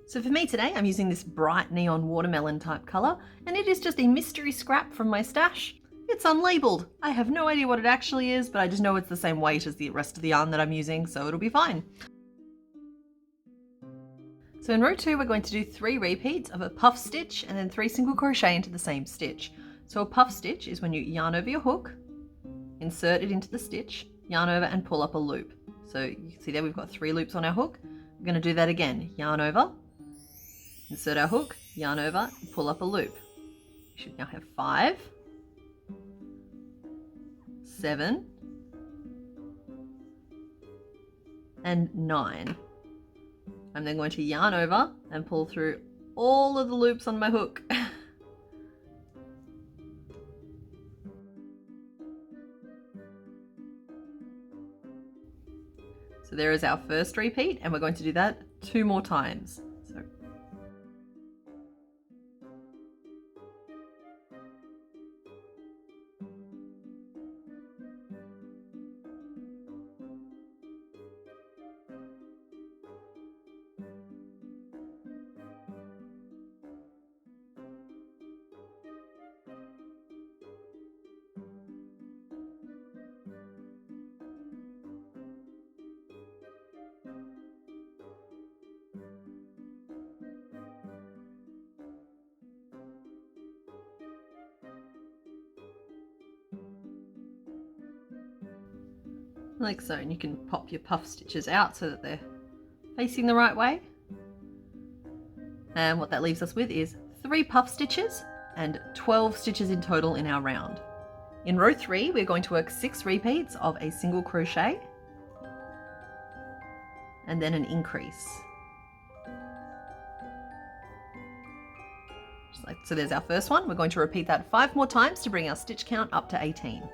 So for me today, I'm using this bright neon watermelon type color, and it is just a mystery scrap from my stash. It's unlabeled. I have no idea what it actually is, but I just know it's the same weight as the rest of the yarn that I'm using, so it'll be fine. So in row 2, we're going to do 3 repeats of a puff stitch and then 3 single crochet into the same stitch. So a puff stitch is when you yarn over your hook, insert it into the stitch, yarn over and pull up a loop. So you can see there we've got 3 loops on our hook. We're going to do that again. Yarn over, insert our hook, yarn over, pull up a loop. We should now have 5, 7, and 9. I'm then going to yarn over and pull through all of the loops on my hook. So there is our first repeat, and we're going to do that 2 more times. So like so, and you can pop your puff stitches out so that they're facing the right way. And what that leaves us with is 3 puff stitches and 12 stitches in total in our round. In row 3, we're going to work 6 repeats of a single crochet and then an increase. Just like so, there's our first one. We're going to repeat that 5 more times to bring our stitch count up to 18.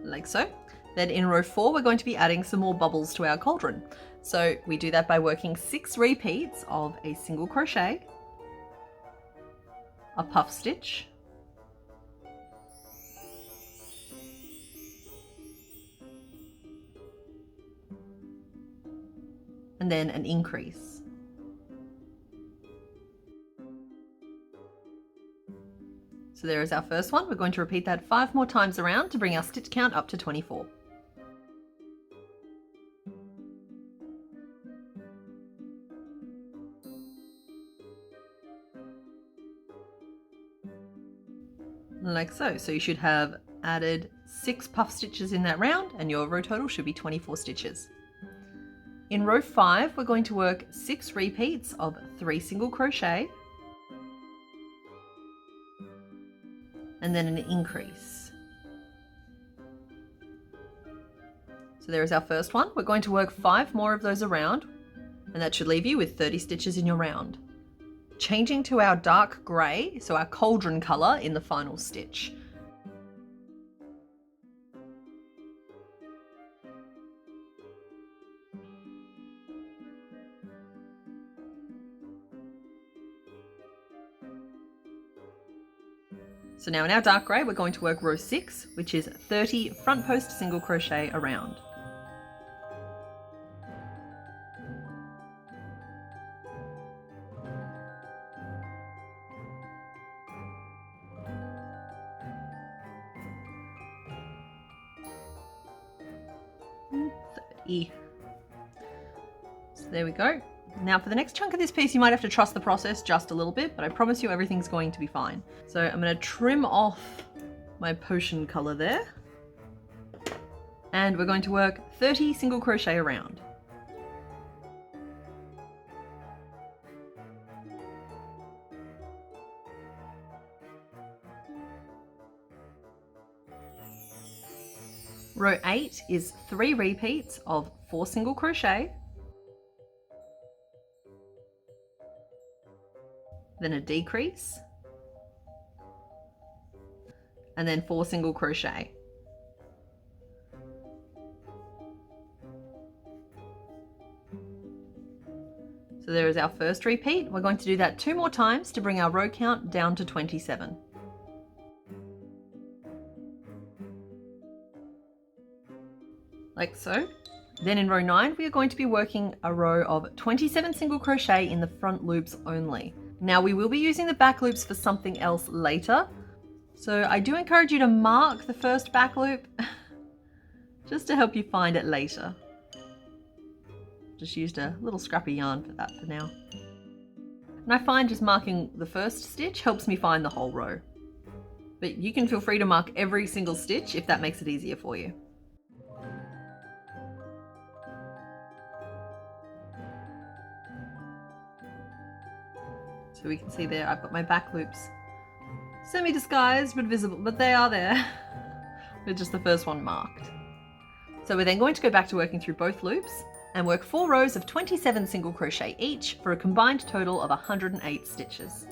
Like so. Then in row 4, we're going to be adding some more bubbles to our cauldron. So we do that by working 6 repeats of a single crochet, a puff stitch, and then an increase. So there is our first one. We're going to repeat that 5 more times around to bring our stitch count up to 24. Like so. So you should have added 6 puff stitches in that round and your row total should be 24 stitches. In row 5, we're going to work 6 repeats of 3 single crochet and then an increase. So there is our first one. We're going to work 5 more of those around and that should leave you with 30 stitches in your round. Changing to our dark grey, so our cauldron colour in the final stitch. So now in our dark grey, we're going to work row 6, which is 30 front post single crochet around. So there we go. Now for the next chunk of this piece, you might have to trust the process just a little bit, but I promise you everything's going to be fine. So I'm going to trim off my potion color there. And we're going to work 30 single crochet around. Row 8 is 3 repeats of 4 single crochet, then a decrease, and then 4 single crochet. So there is our first repeat. We're going to do that 2 more times to bring our row count down to 27. Like so. Then in row 9, we are going to be working a row of 27 single crochet in the front loops only. Now we will be using the back loops for something else later. So I do encourage you to mark the first back loop just to help you find it later. Just used a little scrappy yarn for that for now. And I find just marking the first stitch helps me find the whole row. But you can feel free to mark every single stitch if that makes it easier for you. So we can see there I've got my back loops semi-disguised but visible, but they are there. They're just the first one marked. So we're then going to go back to working through both loops and work 4 rows of 27 single crochet each for a combined total of 108 stitches.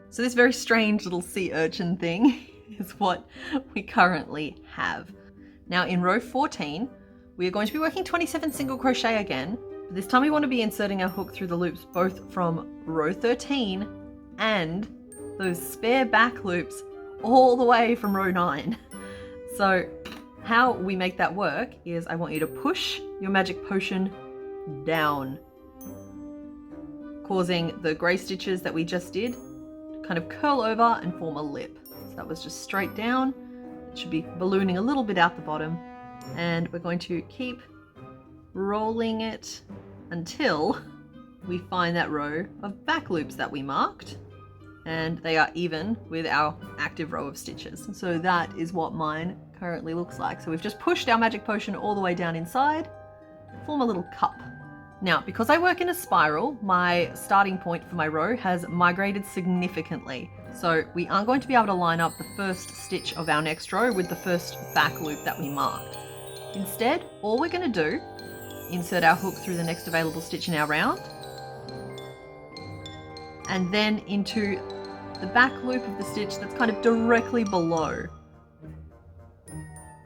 So this very strange little sea urchin thing is what we currently have. Now in row 14, we are going to be working 27 single crochet again, but this time we want to be inserting our hook through the loops both from row 13 and those spare back loops all the way from row 9. So how we make that work is I want you to push your magic potion down, causing the grey stitches that we just did kind of curl over and form a lip. So that was just straight down. It should be ballooning a little bit out the bottom, and we're going to keep rolling it until we find that row of back loops that we marked, and they are even with our active row of stitches. So that is what mine currently looks like. So we've just pushed our magic potion all the way down inside, form a little cup. Now, because I work in a spiral, my starting point for my row has migrated significantly. So we aren't going to be able to line up the first stitch of our next row with the first back loop that we marked. Instead, all we're going to do, insert our hook through the next available stitch in our round, and then into the back loop of the stitch that's kind of directly below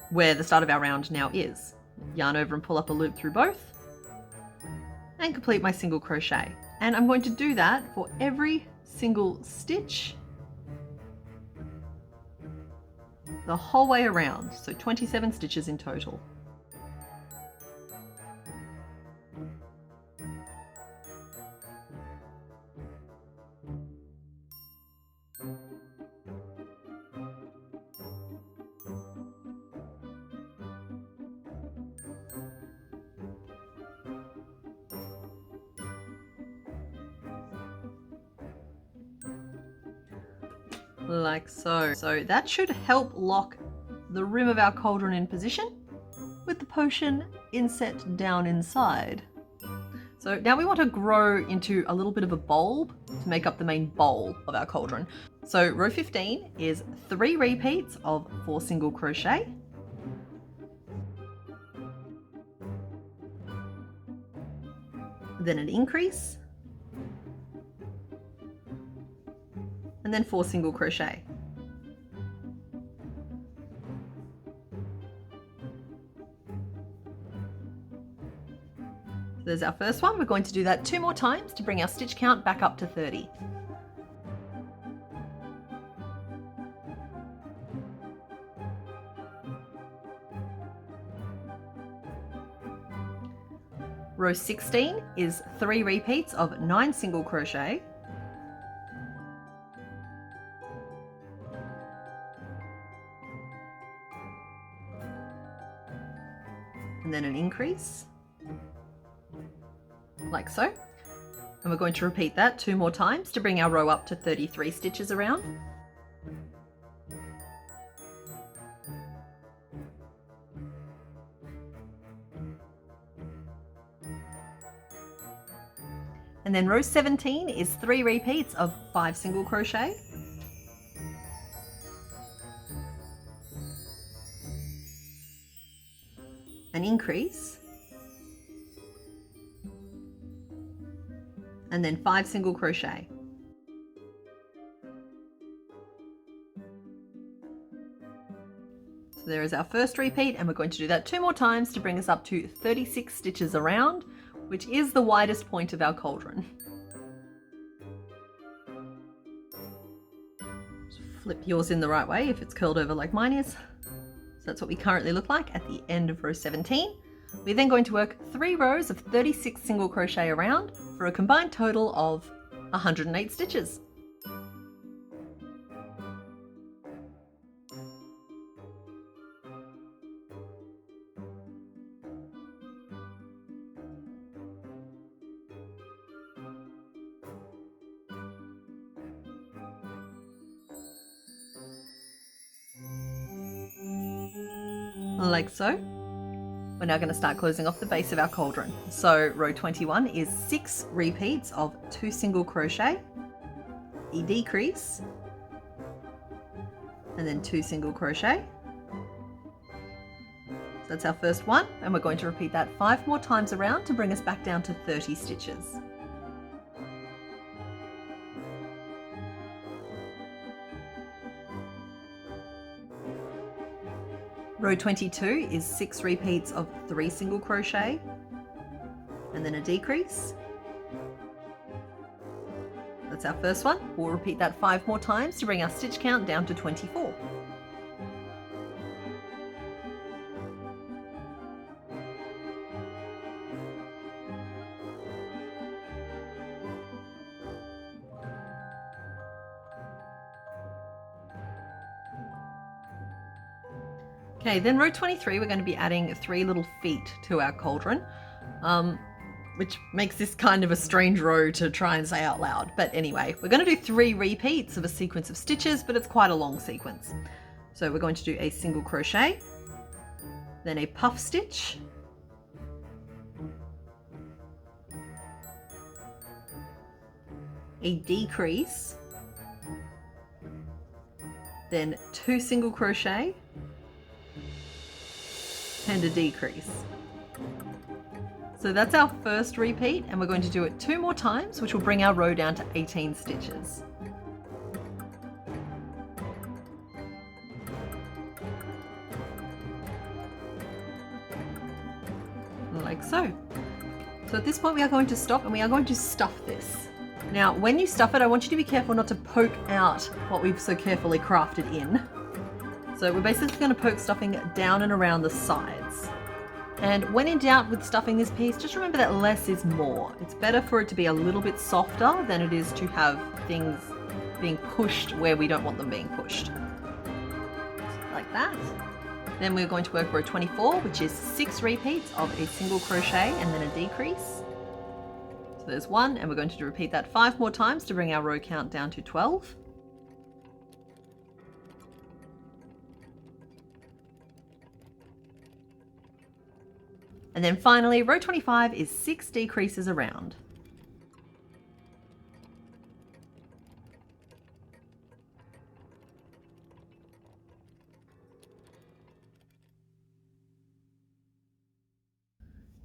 where the start of our round now is. Yarn over and pull up a loop through both, and complete my single crochet. And I'm going to do that for every single stitch the whole way around, so 27 stitches in total. Like so. So that should help lock the rim of our cauldron in position with the potion inset down inside. So now we want to grow into a little bit of a bulb to make up the main bowl of our cauldron. So row 15 is 3 repeats of 4 single crochet. Then an increase, and then 4 single crochet. So there's our first one. We're going to do that 2 more times to bring our stitch count back up to 30. Row 16 is 3 repeats of 9 single crochet. And then an increase, like so. And we're going to repeat that 2 more times to bring our row up to 33 stitches around. And then row 17 is 3 repeats of 5 single crochet. An increase, and then 5 single crochet. So there is our first repeat, and we're going to do that 2 more times to bring us up to 36 stitches around, which is the widest point of our cauldron. Just flip yours in the right way if it's curled over like mine is. So that's what we currently look like at the end of row 17. We're then going to work 3 rows of 36 single crochet around for a combined total of 108 stitches. Like so. We're now going to start closing off the base of our cauldron. So row 21 is 6 repeats of 2 single crochet, a decrease, and then 2 single crochet. So that's our first one, and we're going to repeat that 5 more times around to bring us back down to 30 stitches. Row 22 is 6 repeats of 3 single crochet, and then a decrease. That's our first one. We'll repeat that 5 more times to bring our stitch count down to 24. Okay, then row 23, we're going to be adding 3 little feet to our cauldron, which makes this kind of a strange row to try and say out loud. But anyway, we're going to do 3 repeats of a sequence of stitches, but it's quite a long sequence. So we're going to do a single crochet, then a puff stitch, a decrease, then 2 single crochet, and a decrease. So that's our first repeat, and we're going to do it 2 more times, which will bring our row down to 18 stitches. Like so. So at this point we are going to stop and we are going to stuff this. Now when you stuff it, I want you to be careful not to poke out what we've so carefully crafted in. So we're basically going to poke stuffing down and around the sides. And when in doubt with stuffing this piece, just remember that less is more. It's better for it to be a little bit softer than it is to have things being pushed where we don't want them being pushed. Like that. Then we're going to work row 24, which is 6 repeats of a single crochet and then a decrease. So there's 1, and we're going to repeat that 5 more times to bring our row count down to 12. And then finally, row 25 is 6 decreases around.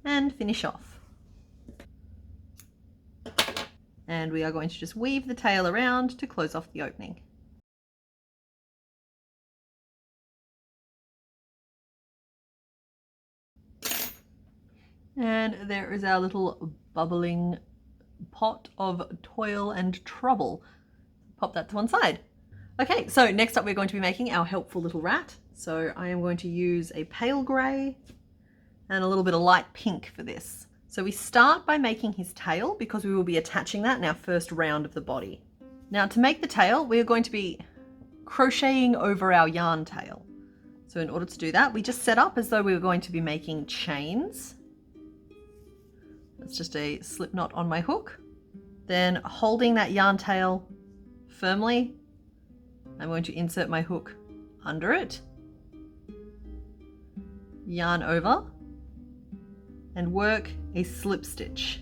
And finish off. And we are going to just weave the tail around to close off the opening. And there is our little bubbling pot of toil and trouble. Pop that to one side. Okay, so next up we're going to be making our helpful little rat. So I am going to use a pale grey and a little bit of light pink for this. So we start by making his tail because we will be attaching that in our first round of the body. Now to make the tail, we are going to be crocheting over our yarn tail. So in order to do that, we just set up as though we were going to be making chains. That's just a slip knot on my hook. Then holding that yarn tail firmly, I'm going to insert my hook under it, yarn over, and work a slip stitch.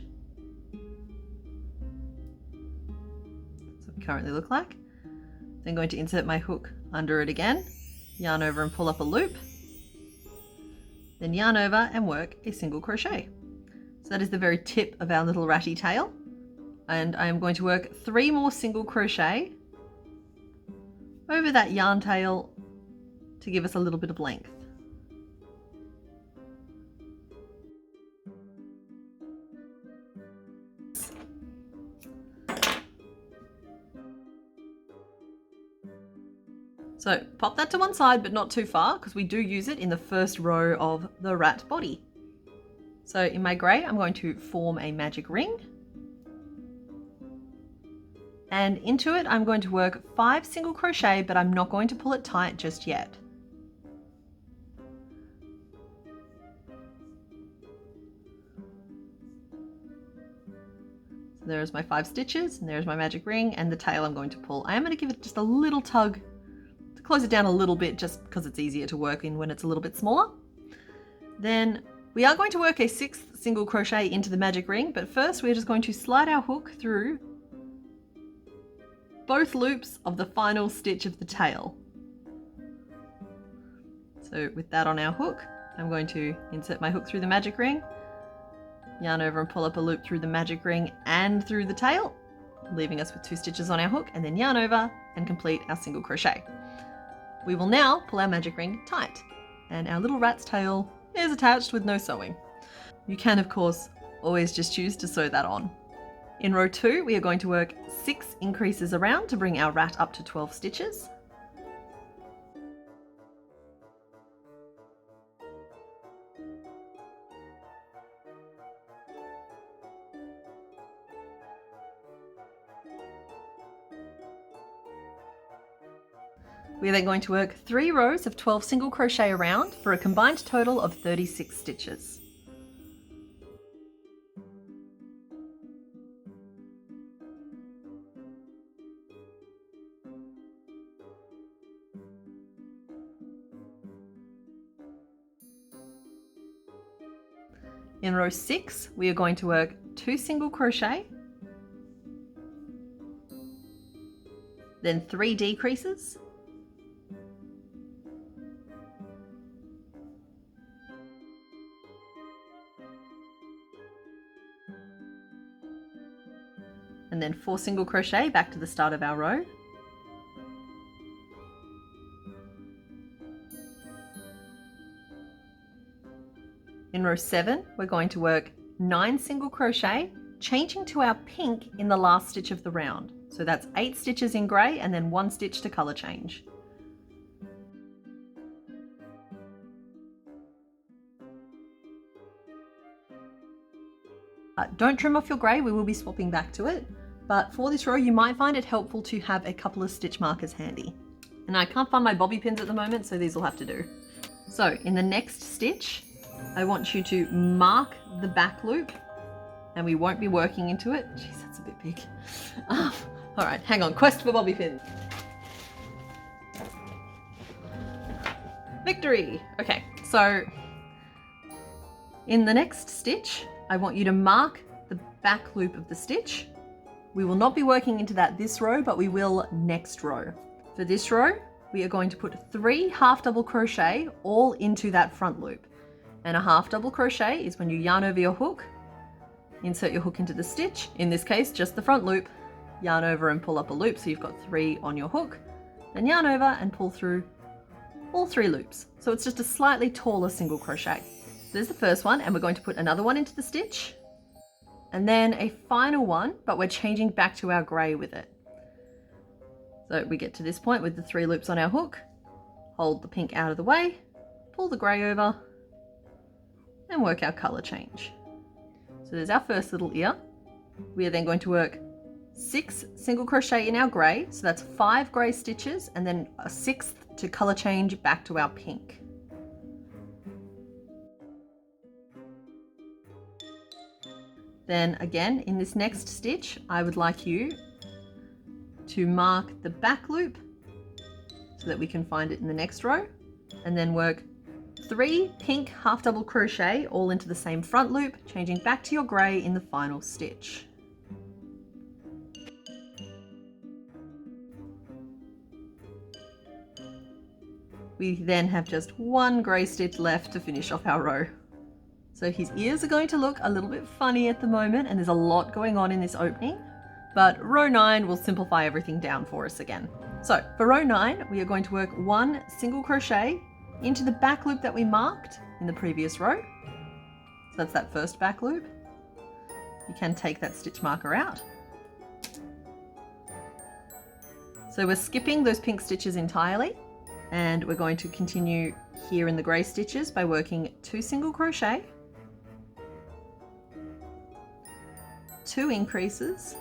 That's what we currently look like. Then going to insert my hook under it again, yarn over and pull up a loop, then yarn over and work a single crochet. So that is the very tip of our little ratty tail. And I am going to work 3 more single crochet over that yarn tail to give us a little bit of length. So pop that to one side, but not too far, because we do use it in the first row of the rat body. So in my grey, I'm going to form a magic ring. And into it, I'm going to work 5 single crochet, but I'm not going to pull it tight just yet. So there's my 5 stitches, and there's my magic ring, and the tail I'm going to pull. I am going to give it just a little tug to close it down a little bit, just because it's easier to work in when it's a little bit smaller. Then we are going to work a 6th single crochet into the magic ring, but first we're just going to slide our hook through both loops of the final stitch of the tail. So with that on our hook, I'm going to insert my hook through the magic ring, yarn over and pull up a loop through the magic ring and through the tail, leaving us with 2 stitches on our hook, and then yarn over and complete our single crochet. We will now pull our magic ring tight, and our little rat's tail is attached with no sewing. You can, of course, always just choose to sew that on. In row 2, we are going to work 6 increases around to bring our rat up to 12 stitches. We are then going to work 3 rows of 12 single crochet around for a combined total of 36 stitches. In row 6, we are going to work 2 single crochet, then 3 decreases, 4 single crochet back to the start of our row. In row 7, we're going to work 9 single crochet, changing to our pink in the last stitch of the round. So that's 8 stitches in grey and then 1 stitch to colour change. Don't trim off your grey, we will be swapping back to it. But for this row, you might find it helpful to have a couple of stitch markers handy. And I can't find my bobby pins at the moment, so these will have to do. So in the next stitch, I want you to mark the back loop, and we won't be working into it. Jeez, that's a bit big. All right, hang on, quest for bobby pins. Victory! Okay, so in the next stitch, I want you to mark the back loop of the stitch. We will not be working into that this row, but we will next row. For this row, we are going to put 3 half double crochet all into that front loop. And a half double crochet is when you yarn over your hook, insert your hook into the stitch, in this case just the front loop, yarn over and pull up a loop so you've got 3 on your hook, then yarn over and pull through all 3 loops. So it's just a slightly taller single crochet. There's the first one, and we're going to put another one into the stitch, and then a final one, but we're changing back to our grey with it. So we get to this point with the 3 loops on our hook, hold the pink out of the way, pull the grey over, and work our colour change. So there's our first little ear. We are then going to work 6 single crochet in our grey, so that's 5 grey stitches, and then a 6th to colour change back to our pink. Then again, in this next stitch, I would like you to mark the back loop so that we can find it in the next row, and then work 3 pink half double crochet all into the same front loop, changing back to your grey in the final stitch. We then have just 1 grey stitch left to finish off our row. So his ears are going to look a little bit funny at the moment, and there's a lot going on in this opening, but row 9 will simplify everything down for us again. So for row 9, we are going to work 1 single crochet into the back loop that we marked in the previous row. So that's that first back loop. You can take that stitch marker out. So we're skipping those pink stitches entirely, and we're going to continue here in the grey stitches by working 2 single crochet, 2 increases,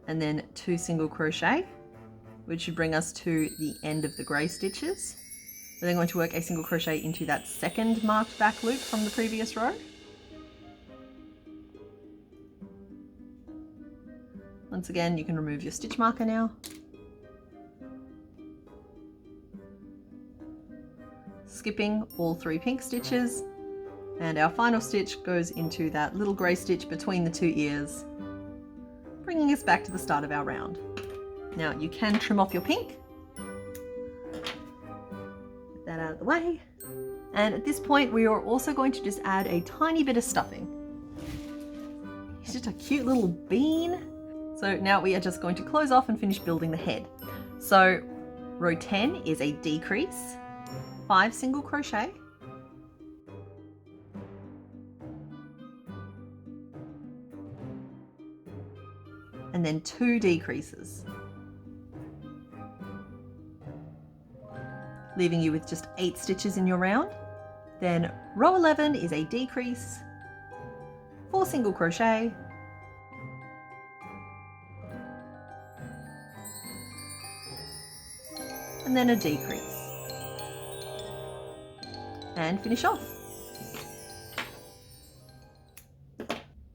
and then 2 single crochet, which should bring us to the end of the grey stitches. We're then going to work a single crochet into that second marked back loop from the previous row. Once again, you can remove your stitch marker now. Skipping all 3 pink stitches, and our final stitch goes into that little grey stitch between the 2 ears, bringing us back to the start of our round. Now you can trim off your pink. Get that out of the way. And at this point, we are also going to just add a tiny bit of stuffing. He's just a cute little bean. So now we are just going to close off and finish building the head. So row 10 is a decrease, 5 single crochet, and then 2 decreases, leaving you with just 8 stitches in your round. Then row 11 is a decrease, 4 single crochet, and then a decrease, and finish off.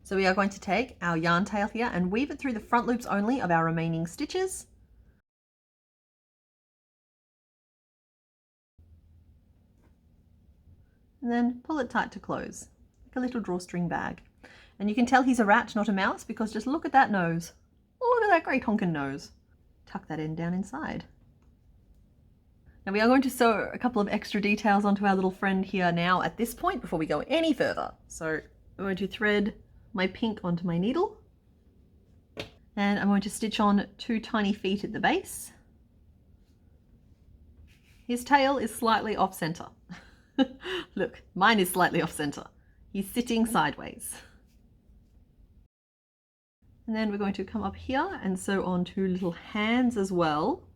So we are going to take our yarn tail here and weave it through the front loops only of our remaining stitches. And then pull it tight to close, like a little drawstring bag. And you can tell he's a rat, not a mouse, because just look at that nose. Look at that great honkin' nose. Tuck that end down inside. Now we are going to sew a couple of extra details onto our little friend here now at this point before we go any further. So I'm going to thread my pink onto my needle, and I'm going to stitch on 2 tiny feet at the base. His tail is slightly off center. Look, mine is slightly off center. He's sitting sideways. And then we're going to come up here and sew on 2 little hands as well,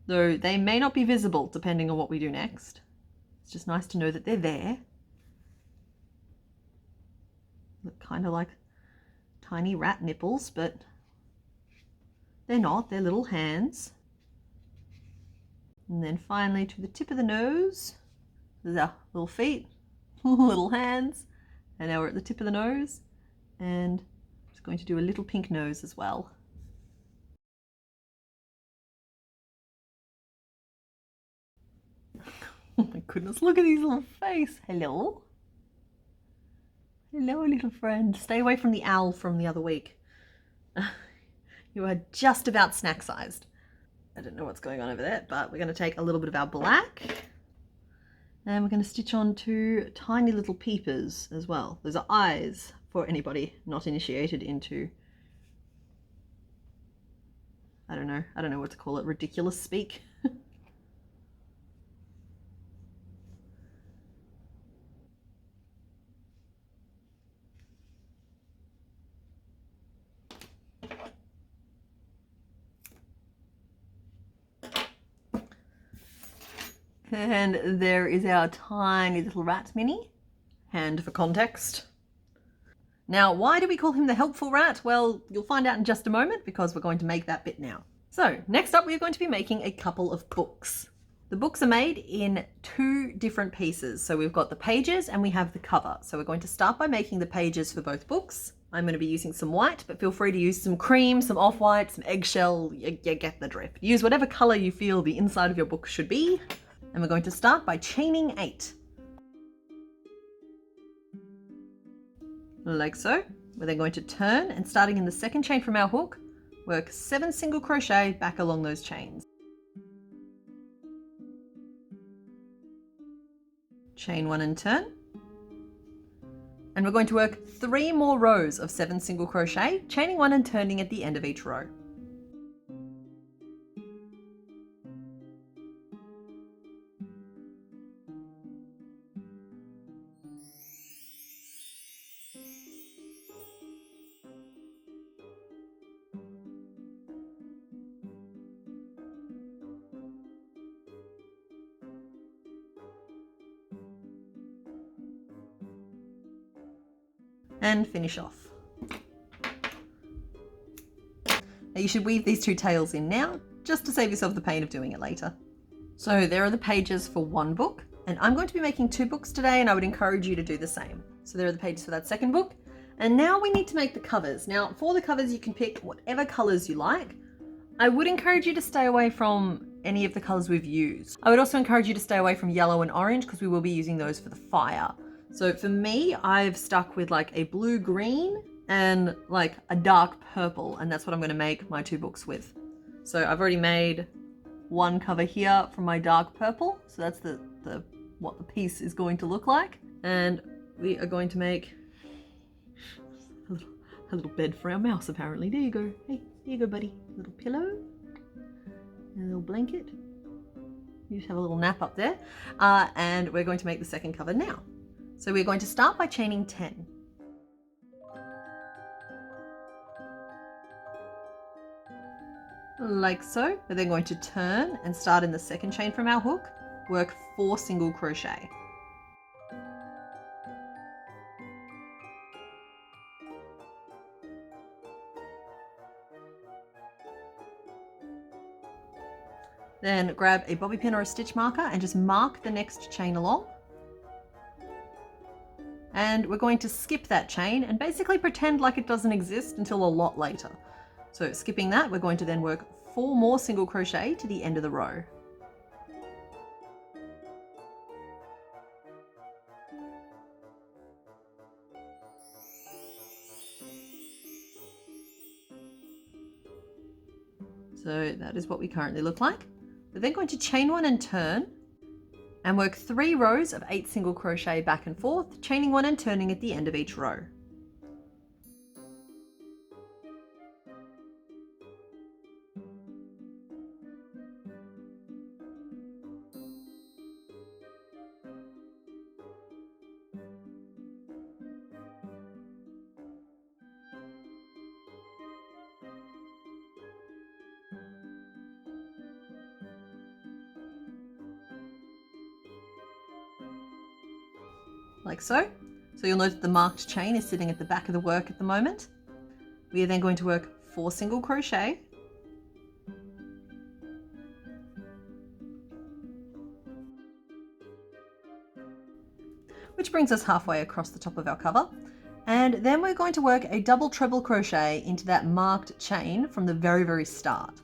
though they may not be visible depending on what we do next. It's just nice to know that they're there. Look kind of like tiny rat nipples, but they're not, they're little hands. And then finally to the tip of the nose, there's our little feet, little hands, and now we're at the tip of the nose, and I'm just going to do a little pink nose as well. Oh my goodness, look at his little face. Hello. Hello, little friend. Stay away from the owl from the other week. You are just about snack sized. I don't know what's going on over there, but we're going to take a little bit of our black and we're going to stitch on 2 tiny little peepers as well. Those are eyes for anybody not initiated into, I don't know what to call it, ridiculous speak. And there is our tiny little rat mini. And for context. Now, why do we call him the helpful rat? Well, you'll find out in just a moment because we're going to make that bit now. So next up, we're going to be making a couple of books. The books are made in 2 different pieces. So we've got the pages and we have the cover. So we're going to start by making the pages for both books. I'm going to be using some white, but feel free to use some cream, some off-white, some eggshell. You get the drift. Use whatever color you feel the inside of your book should be. And we're going to start by chaining 8. Like so. We're then going to turn and starting in the second chain from our hook, work 7 single crochet back along those chains. Chain 1 and turn. And we're going to work 3 more rows of 7 single crochet, chaining 1 and turning at the end of each row. And finish off. Now you should weave these 2 tails in now, just to save yourself the pain of doing it later. So there are the pages for one book, and I'm going to be making 2 books today, and I would encourage you to do the same. So there are the pages for that second book, and now we need to make the covers. Now for the covers you can pick whatever colors you like. I would encourage you to stay away from any of the colors we've used. I would also encourage you to stay away from yellow and orange because we will be using those for the fire. So for me, I've stuck with like a blue-green and like a dark purple, and that's what I'm going to make my 2 books with. So I've already made 1 cover here from my dark purple. So that's what the piece is going to look like. And we are going to make a little bed for our mouse apparently. There you go. Hey, there you go, buddy. A little pillow, a little blanket. You just have a little nap up there. And we're going to make the second cover now. So we're going to start by chaining 10. Like so. We're then going to turn and start in the second chain from our hook, work 4 single crochet. Then grab a bobby pin or a stitch marker and just mark the next chain along. And we're going to skip that chain and basically pretend like it doesn't exist until a lot later. So skipping that, we're going to then work 4 more single crochet to the end of the row. So that is what we currently look like. We're We're then going to chain 1 and turn and work 3 rows of 8 single crochet back and forth, chaining 1 and turning at the end of each row. Like so. So you'll note that the marked chain is sitting at the back of the work at the moment. We are then going to work 4 single crochet, which brings us halfway across the top of our cover. And then we're going to work a double treble crochet into that marked chain from the very start.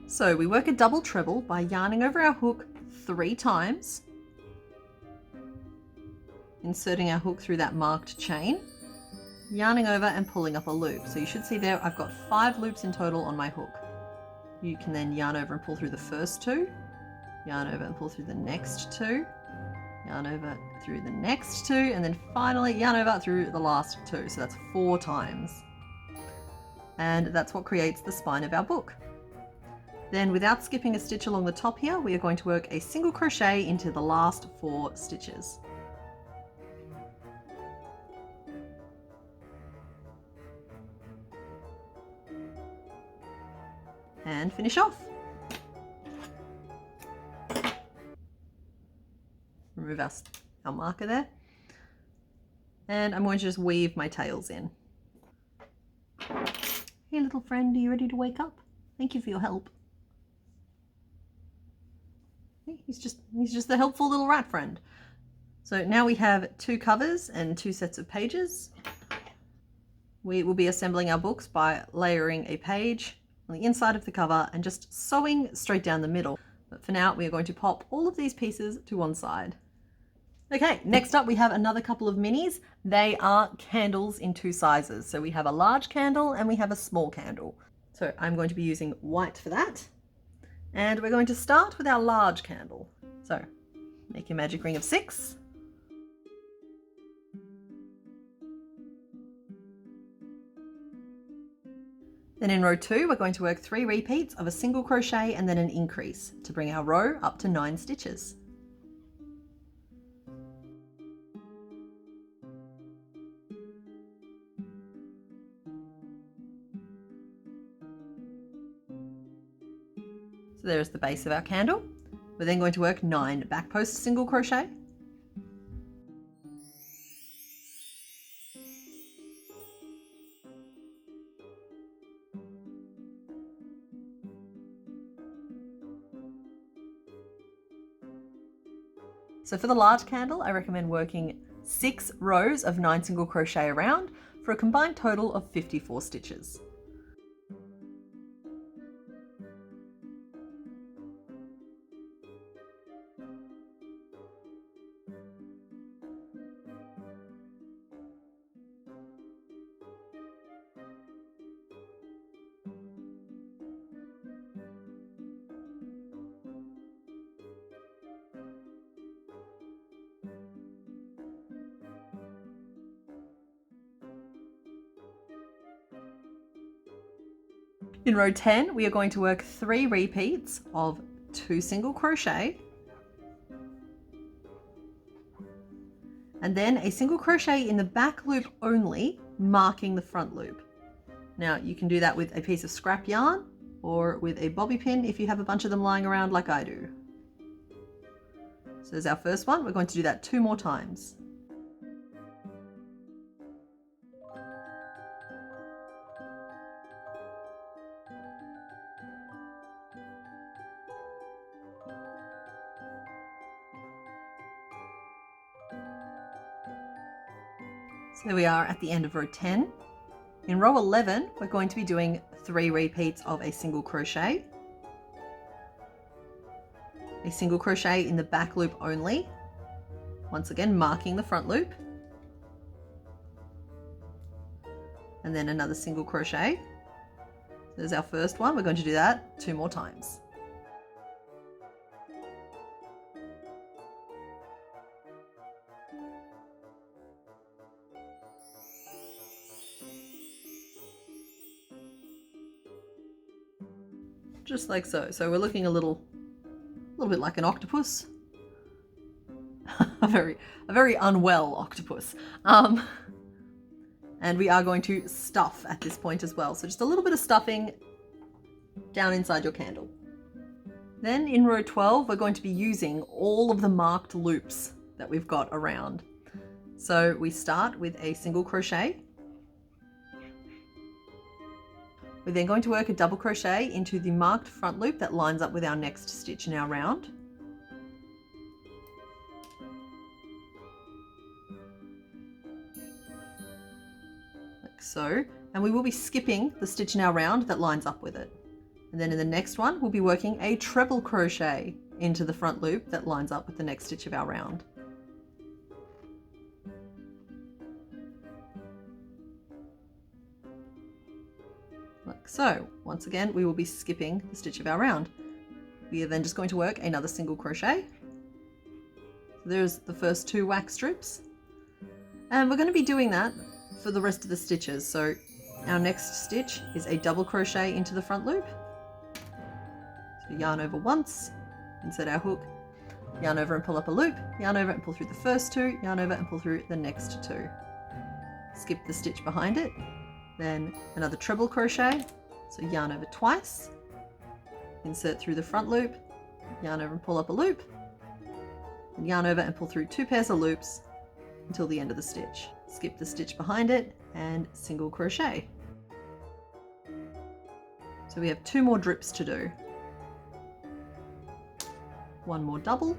So we work a double treble by yarning over our hook 3 times, inserting our hook through that marked chain, yarning over and pulling up a loop. So you should see there I've got 5 loops in total on my hook. You can then yarn over and pull through the first 2, yarn over and pull through the next 2, yarn over through the next 2, and then finally yarn over through the last 2. So that's 4 times. And that's what creates the spine of our book. Then without skipping a stitch along the top here, we are going to work a single crochet into the last 4 stitches. And finish off. Remove our marker there. And I'm going to just weave my tails in. Hey little friend, are you ready to wake up? Thank you for your help. He's just a helpful little rat friend. So now we have 2 covers and 2 sets of pages. We will be assembling our books by layering a page on the inside of the cover and just sewing straight down the middle. But for now, we are going to pop all of these pieces to one side. Okay, next up we have another couple of minis. They are candles in 2 sizes. So we have a large candle and we have a small candle. So I'm going to be using white for that. And we're going to start with our large candle. So make your magic ring of 6. Then in row 2, we're going to work 3 repeats of a single crochet and then an increase to bring our row up to 9 stitches. So there's the base of our candle. We're then going to work 9 backpost single crochet. So for the large candle, I recommend working 6 rows of 9 single crochet around for a combined total of 54 stitches. In row 10, we are going to work 3 repeats of 2 single crochet and then a single crochet in the back loop only, marking the front loop. Now you can do that with a piece of scrap yarn or with a bobby pin if you have a bunch of them lying around like I do. So there's our first one. We're going to do that 2 more times. So there we are at the end of row 10. In row 11, we're going to be doing 3 repeats of a single crochet, a single crochet in the back loop only, once again marking the front loop, and then another single crochet. There's our first one. We're going to do that 2 more times. just like so. So we're looking a little bit like an octopus. a very unwell octopus. And we are going to stuff at this point as well. So just a little bit of stuffing down inside your candle. Then in row 12, we're going to be using all of the marked loops that we've got around. So we start with a single crochet. We're then going to work a double crochet into the marked front loop that lines up with our next stitch in our round. Like so. And we will be skipping the stitch in our round that lines up with it. And then in the next one, we'll be working a treble crochet into the front loop that lines up with the next stitch of our round. Like so. Once again, we will be skipping the stitch of our round. We are then just going to work another single crochet. So there's the first 2 wax strips. And we're going to be doing that for the rest of the stitches. So our next stitch is a double crochet into the front loop. So yarn over once, insert our hook, yarn over and pull up a loop, yarn over and pull through the first 2, yarn over and pull through the next 2. Skip the stitch behind it, then another treble crochet, so yarn over twice, insert through the front loop, yarn over and pull up a loop, and yarn over and pull through 2 pairs of loops until the end of the stitch. Skip the stitch behind it and single crochet. So we have 2 more drips to do. 1 more double,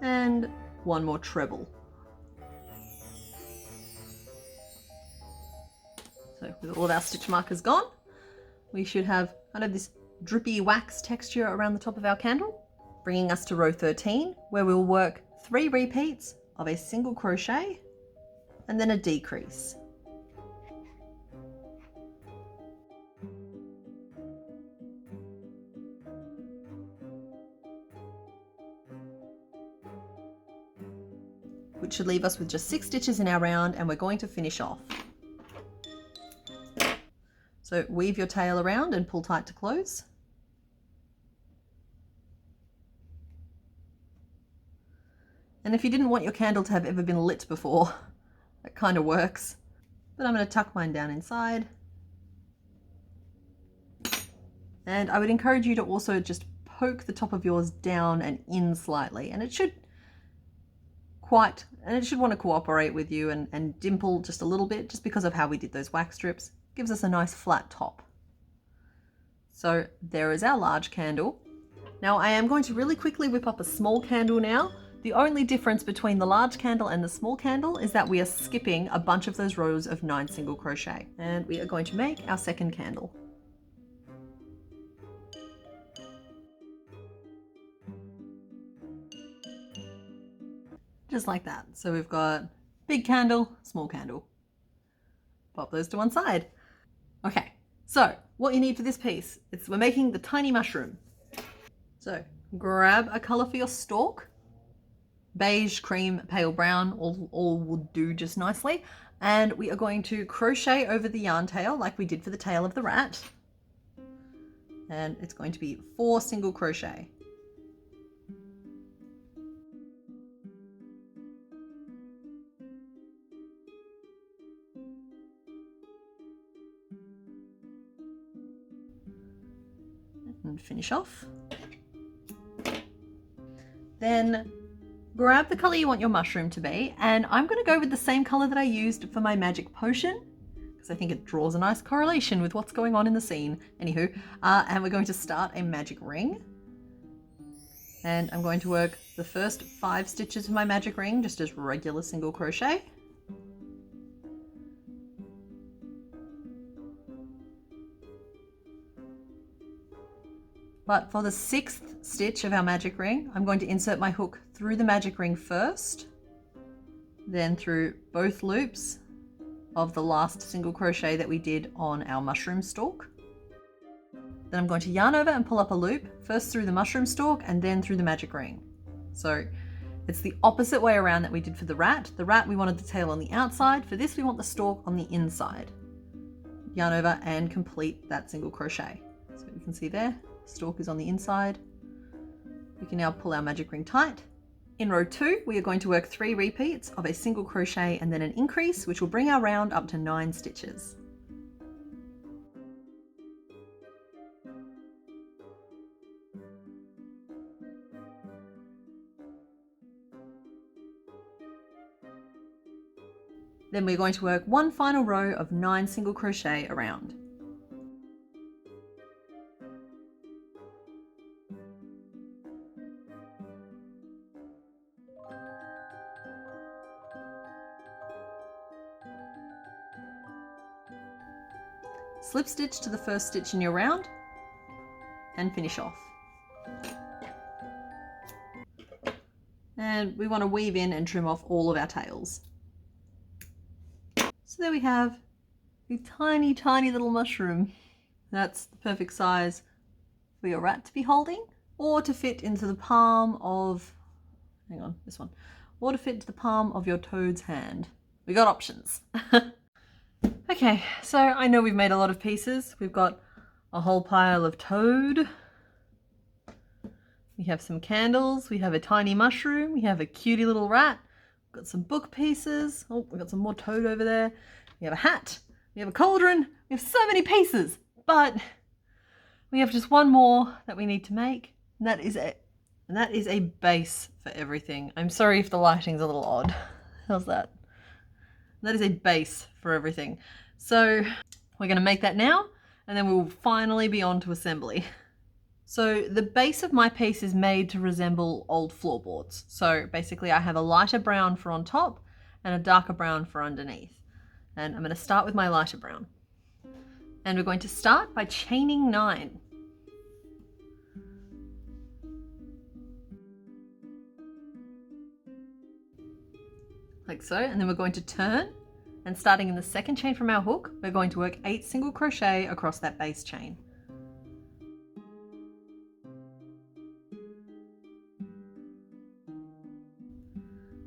and 1 more treble. So with all of our stitch markers gone, we should have kind of this drippy wax texture around the top of our candle, bringing us to row 13, where we'll work 3 repeats of a single crochet and then a decrease. Which should leave us with just 6 stitches in our round, and we're going to finish off. So weave your tail around and pull tight to close. And if you didn't want your candle to have ever been lit before, that kind of works. But I'm going to tuck mine down inside. And I would encourage you to also just poke the top of yours down and in slightly, and it should want to cooperate with you and dimple just a little bit, just because of how we did those wax strips. Gives us a nice flat top. So there is our large candle. Now I am going to really quickly whip up a small candle now. The only difference between the large candle and the small candle is that we are skipping a bunch of those rows of 9 single crochet, and we are going to make our second candle. Just like that. So we've got big candle, small candle. Pop those to one side. Okay, so what you need for this piece is we're making the tiny mushroom. So grab a color for your stalk. Beige, cream, pale brown, all will do just nicely. And we are going to crochet over the yarn tail like we did for the tail of the rat. And it's going to be 4 single crochet. And finish off. Then grab the color you want your mushroom to be, and I'm going to go with the same color that I used for my magic potion because I think it draws a nice correlation with what's going on in the scene. Anywho, and we're going to start a magic ring, and I'm going to work the first 5 stitches of my magic ring just as regular single crochet. But for the 6th stitch of our magic ring, I'm going to insert my hook through the magic ring first, then through both loops of the last single crochet that we did on our mushroom stalk. Then I'm going to yarn over and pull up a loop, first through the mushroom stalk and then through the magic ring. So it's the opposite way around that we did for the rat. The rat, we wanted the tail on the outside. For this, we want the stalk on the inside. yarn over and complete that single crochet. So you can see there, stalk is on the inside. We can now pull our magic ring tight. In row 2, we are going to work 3 repeats of a single crochet and then an increase, which will bring our round up to 9 stitches. Then we're going to work one final row of 9 single crochet around. Slip stitch to the first stitch in your round and finish off. And we want to weave in and trim off all of our tails. So there we have a tiny, tiny little mushroom. That's the perfect size for your rat to be holding, or to fit into the palm of, hang on, this one, or to fit into the palm of your toad's hand. We got options. Okay, so I know we've made a lot of pieces. We've got a whole pile of toad. We have some candles. We have a tiny mushroom. We have a cutie little rat. We've got some book pieces. Oh, we've got some more toad over there. We have a hat. We have a cauldron. We have so many pieces, but we have just one more that we need to make, and that is it. And that is a base for everything. I'm sorry if the lighting's a little odd. How's that? That is a base for everything. So we're going to make that now, and then we will finally be on to assembly. So the base of my piece is made to resemble old floorboards. So basically I have a lighter brown for on top and a darker brown for underneath. And I'm going to start with my lighter brown. And we're going to start by chaining 9. Like so, and then we're going to turn, and starting in the second chain from our hook, we're going to work 8 single crochet across that base chain.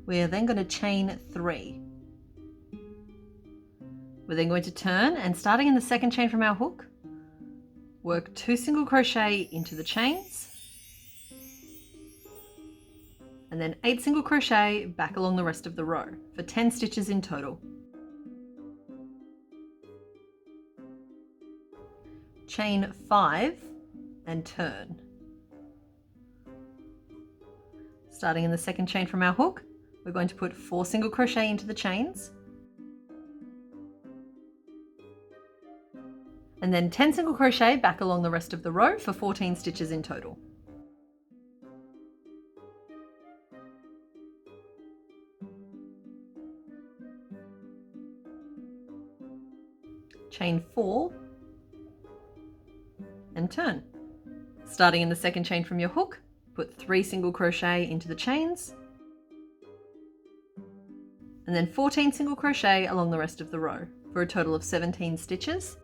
We are then going to chain 3. We're then going to turn, and starting in the second chain from our hook, work 2 single crochet into the chains, and then 8 single crochet back along the rest of the row for 10 stitches in total. Chain 5 and turn. Starting in the second chain from our hook, we're going to put 4 single crochet into the chains, and then 10 single crochet back along the rest of the row for 14 stitches in total. Chain 4 and turn. Starting in the second chain from your hook, put 3 single crochet into the chains, and then 14 single crochet along the rest of the row for a total of 17 stitches.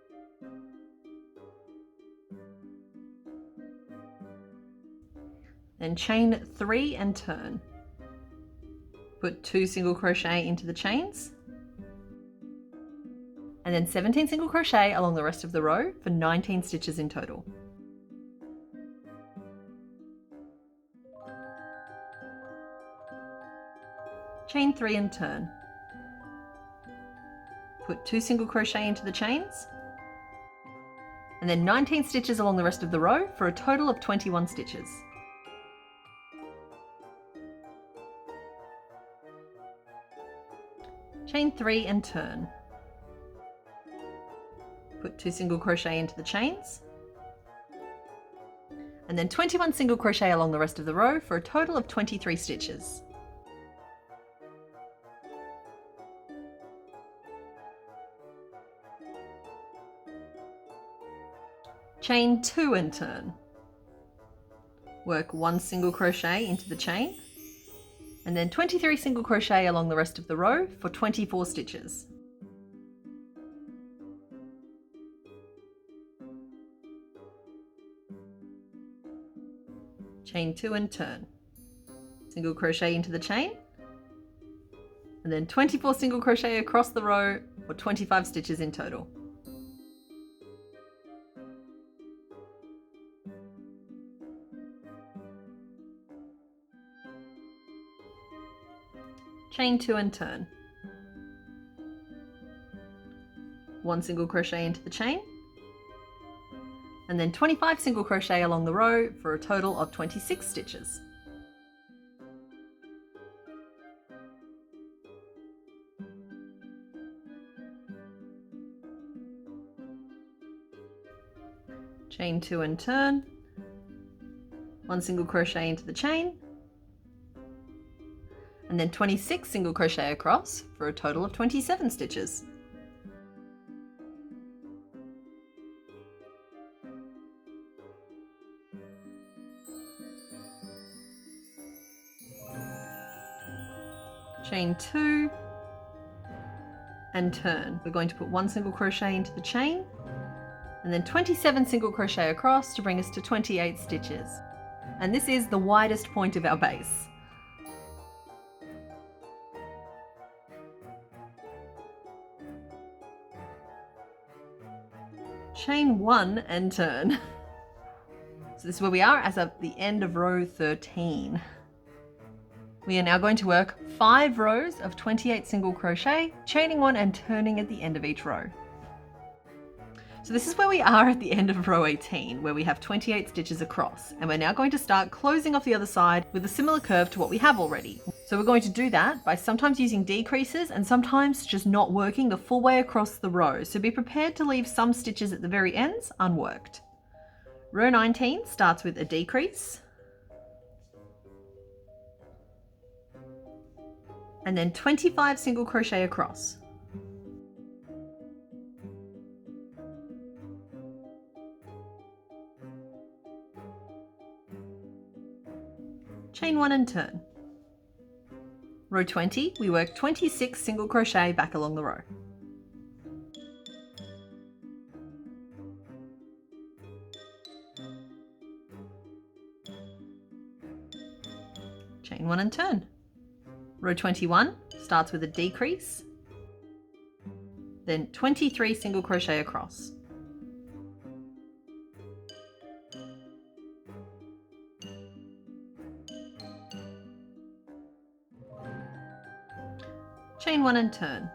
Then chain 3 and turn. Put 2 single crochet into the chains, and then 17 single crochet along the rest of the row for 19 stitches in total. Chain 3 and turn. Put 2 single crochet into the chains, and then 19 stitches along the rest of the row for a total of 21 stitches. Chain 3 and turn. Put 2 single crochet into the chains, and then 21 single crochet along the rest of the row for a total of 23 stitches. Chain 2 and turn. Work 1 single crochet into the chain, and then 23 single crochet along the rest of the row for 24 stitches. Chain 2 and turn. Single crochet into the chain, and then 24 single crochet across the row for 25 stitches in total. chain 2 and turn. 1 single crochet into the chain, and then 25 single crochet along the row for a total of 26 stitches. Chain 2 and turn, 1 single crochet into the chain, and then 26 single crochet across for a total of 27 stitches. Chain 2 and turn. We're going to put 1 single crochet into the chain and then 27 single crochet across to bring us to 28 stitches. And this is the widest point of our base. Chain 1 and turn. So this is where we are as of the end of row 13. We are now going to work 5 rows of 28 single crochet, chaining 1 and turning at the end of each row. So this is where we are at the end of row 18, where we have 28 stitches across, and we're now going to start closing off the other side with a similar curve to what we have already. So we're going to do that by sometimes using decreases and sometimes just not working the full way across the row. So be prepared to leave some stitches at the very ends unworked. Row 19 starts with a decrease, and then 25 single crochet across. Chain 1 and turn. Row 20, we work 26 single crochet back along the row. Chain 1 and turn. Row 21 starts with a decrease, then 23 single crochet across. Chain 1 and turn.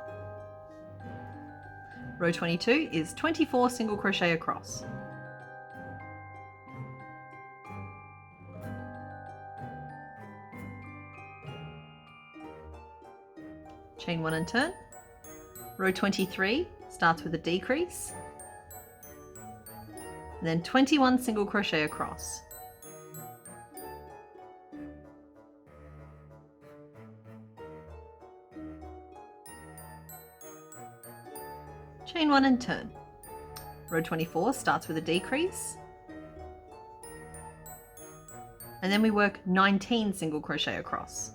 Row 22 is 24 single crochet across. Chain 1 and turn. Row 23 starts with a decrease, and then 21 single crochet across. Chain 1 and turn. Row 24 starts with a decrease, and then we work 19 single crochet across.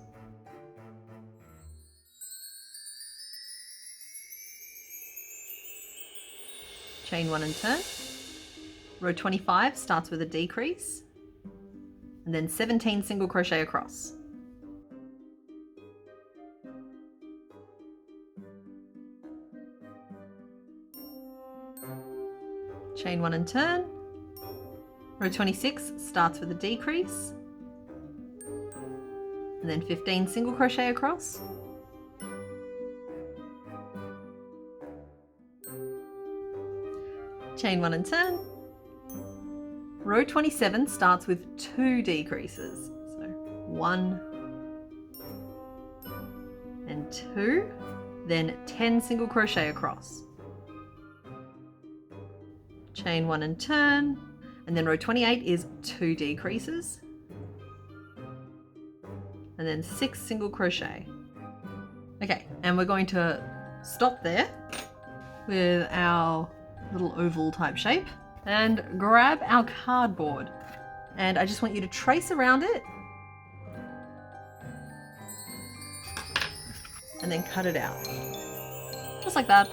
Chain 1 and turn. Row 25 starts with a decrease, and then 17 single crochet across. Chain 1 and turn. Row 26 starts with a decrease, and then 15 single crochet across. Chain 1 and turn. Row 27 starts with 2 decreases. So 1 and 2, then 10 single crochet across. Chain 1 and turn, and then row 28 is 2 decreases, and then 6 single crochet. Okay, and we're going to stop there with our little oval type shape and grab our cardboard, and I just want you to trace around it and then cut it out just like that.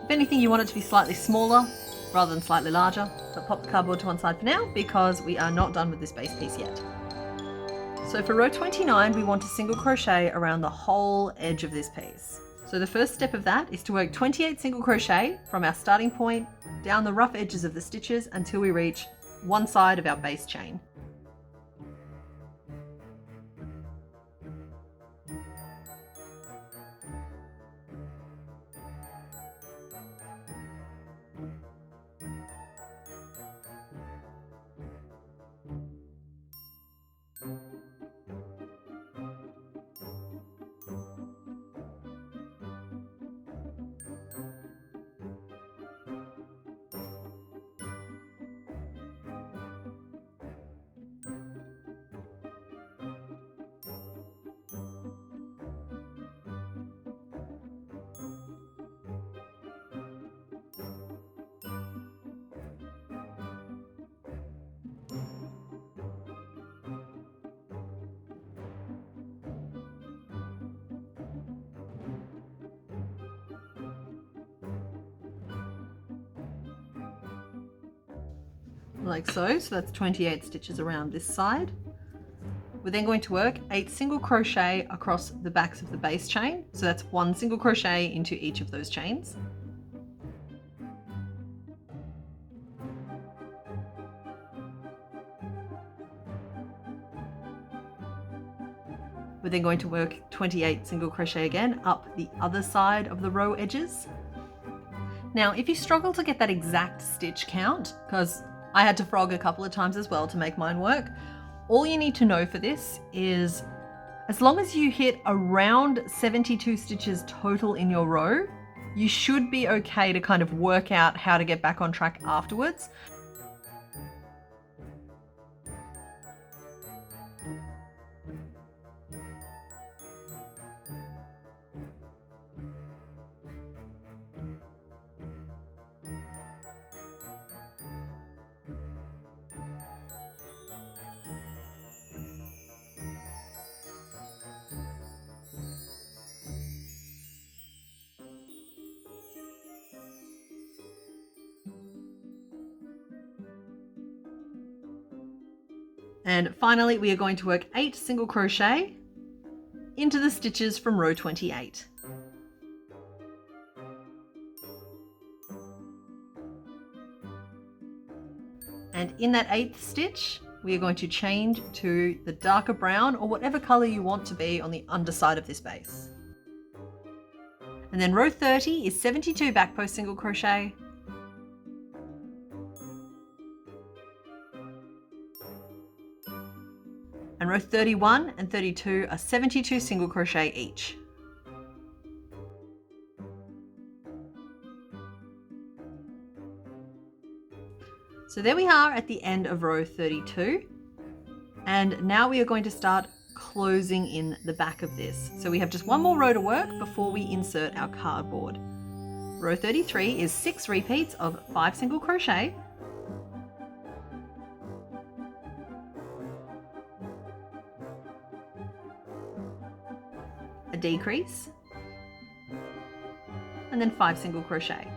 If anything, you want it to be slightly smaller rather than slightly larger, but pop the cardboard to one side for now because we are not done with this base piece yet. So for row 29, we want to single crochet around the whole edge of this piece. So the first step of that is to work 28 single crochet from our starting point down the rough edges of the stitches until we reach one side of our base chain. like so. So that's 28 stitches around this side. We're then going to work 8 single crochet across the backs of the base chain. So that's 1 single crochet into each of those chains. We're then going to work 28 single crochet again up the other side of the row edges. Now, if you struggle to get that exact stitch count, because I had to frog a couple of times as well to make mine work, all you need to know for this is as long as you hit around 72 stitches total in your row, you should be okay to kind of work out how to get back on track afterwards. And finally, we are going to work 8 single crochet into the stitches from row 28. And in that 8th stitch, we are going to change to the darker brown or whatever color you want to be on the underside of this base. And then row 30 is 72 backpost single crochet. And row 31 and 32 are 72 single crochet each. So there we are at the end of row 32. And now we are going to start closing in the back of this. So we have just one more row to work before we insert our cardboard. Row 33 is 6 repeats of 5 single crochet. A decrease, and then 5 single crochet.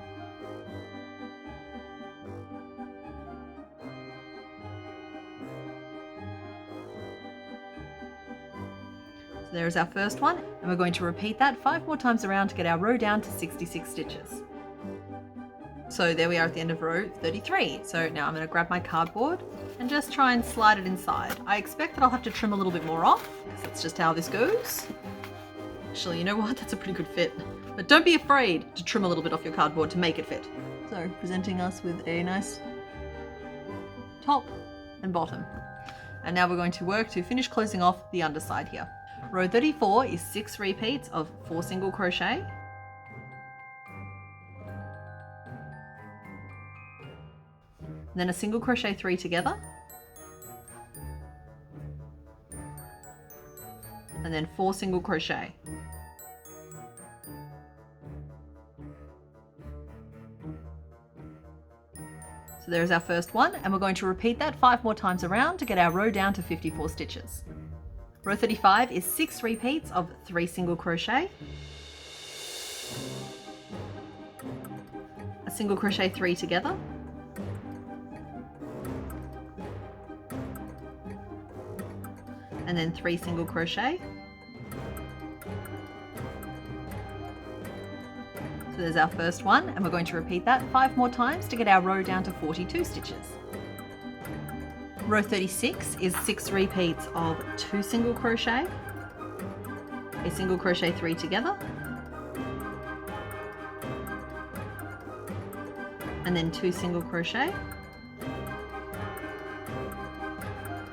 So there's our first one, and we're going to repeat that 5 more times around to get our row down to 66 stitches. So there we are at the end of row 33. So now I'm going to grab my cardboard and just try and slide it inside. I expect that I'll have to trim a little bit more off, because that's just how this goes. Actually, you know what? That's a pretty good fit. But don't be afraid to trim a little bit off your cardboard to make it fit. So, presenting us with a nice top and bottom. And now we're going to work to finish closing off the underside here. Row 34 is 6 repeats of 4 single crochet. Then a single crochet 3 together. And then 4 single crochet. So there's our first one, and we're going to repeat that 5 more times around to get our row down to 54 stitches. Row 35 is 6 repeats of 3 single crochet, a single crochet 3 together, and then 3 single crochet. So there's our first one, and we're going to repeat that 5 more times to get our row down to 42 stitches. Row 36 is 6 repeats of 2 single crochet, a single crochet 3 together, and then 2 single crochet.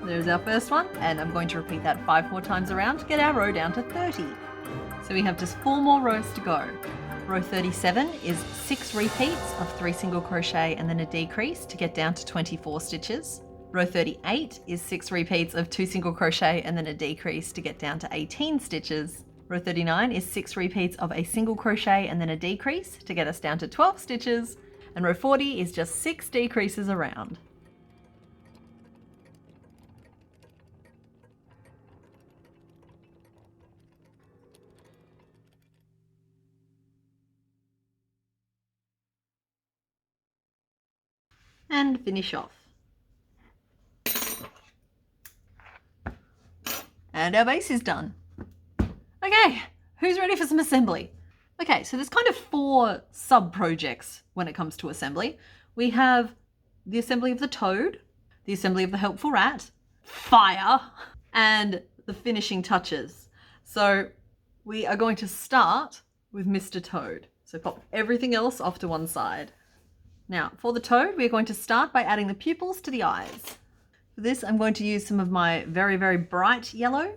There's our first one, and I'm going to repeat that 5 more times around to get our row down to 30. So we have just 4 more rows to go. Row 37 is 6 repeats of 3 single crochet and then a decrease to get down to 24 stitches. Row 38 is 6 repeats of 2 single crochet and then a decrease to get down to 18 stitches. Row 39 is 6 repeats of a single crochet and then a decrease to get us down to 12 stitches. And row 40 is just 6 decreases around. And finish off. And our base is done. Okay, who's ready for some assembly? Okay, so there's kind of 4 sub-projects when it comes to assembly. We have the assembly of the toad, the assembly of the helpful rat, fire, and the finishing touches. So we are going to start with Mr. Toad. So pop everything else off to one side. Now, for the toad, we're going to start by adding the pupils to the eyes. For this, I'm going to use some of my very, very bright yellow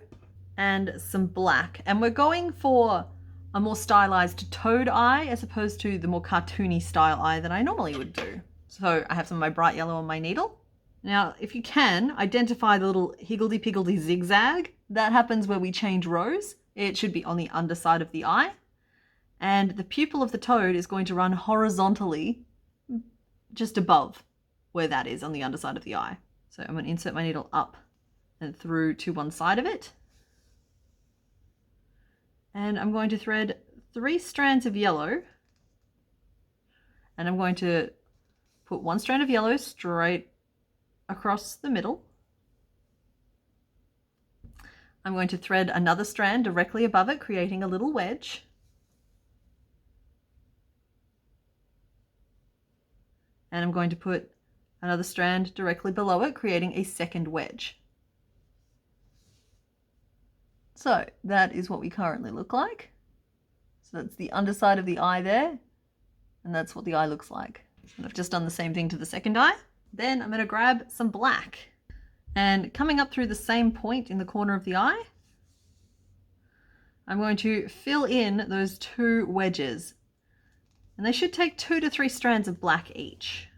and some black. And we're going for a more stylized toad eye as opposed to the more cartoony style eye that I normally would do. So I have some of my bright yellow on my needle. Now, if you can, identify the little higgledy-piggledy zigzag. That happens where we change rows. It should be on the underside of the eye. And the pupil of the toad is going to run horizontally just above where that is on the underside of the eye. So I'm going to insert my needle up and through to one side of it. And I'm going to thread 3 strands of yellow. And I'm going to put 1 strand of yellow straight across the middle. I'm going to thread another strand directly above it, creating a little wedge. And I'm going to put another strand directly below it, creating a second wedge. So that is what we currently look like. So that's the underside of the eye there, and that's what the eye looks like. And I've just done the same thing to the second eye. Then I'm going to grab some black, and coming up through the same point in the corner of the eye, I'm going to fill in those 2 wedges. And they should take 2 to 3 strands of black each.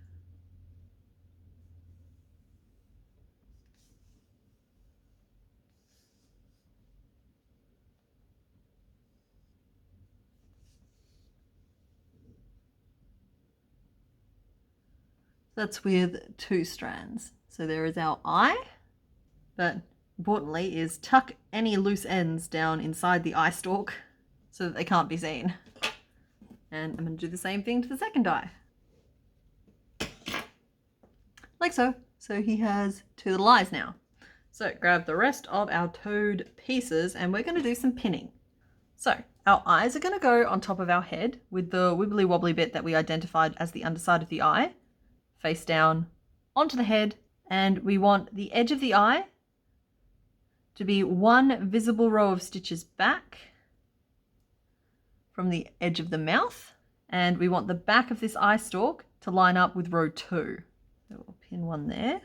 That's with 2 strands. So there is our eye, but importantly is tuck any loose ends down inside the eye stalk so that they can't be seen. And I'm going to do the same thing to the second eye. Like so. So he has 2 little eyes now. So grab the rest of our toad pieces and we're going to do some pinning. So our eyes are going to go on top of our head with the wibbly wobbly bit that we identified as the underside of the eye, face down onto the head, and we want the edge of the eye to be 1 visible row of stitches back from the edge of the mouth, and we want the back of this eye stalk to line up with row 2. So we'll pin 1 there.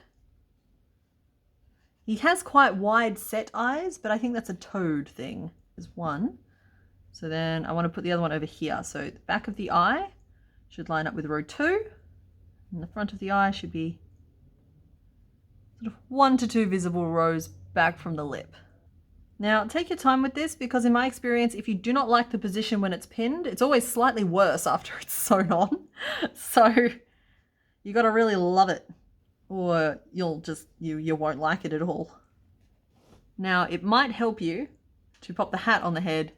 He has quite wide set eyes, but I think that's a toad thing. There's 1. So then I want to put the other one over here. So the back of the eye should line up with row 2, and the front of the eye should be sort of 1 to 2 visible rows back from the lip. Now take your time with this, because in my experience, if you do not like the position when it's pinned, it's always slightly worse after it's sewn on. So you got to really love it, or you'll just, you won't like it at all. Now it might help you to pop the hat on the head,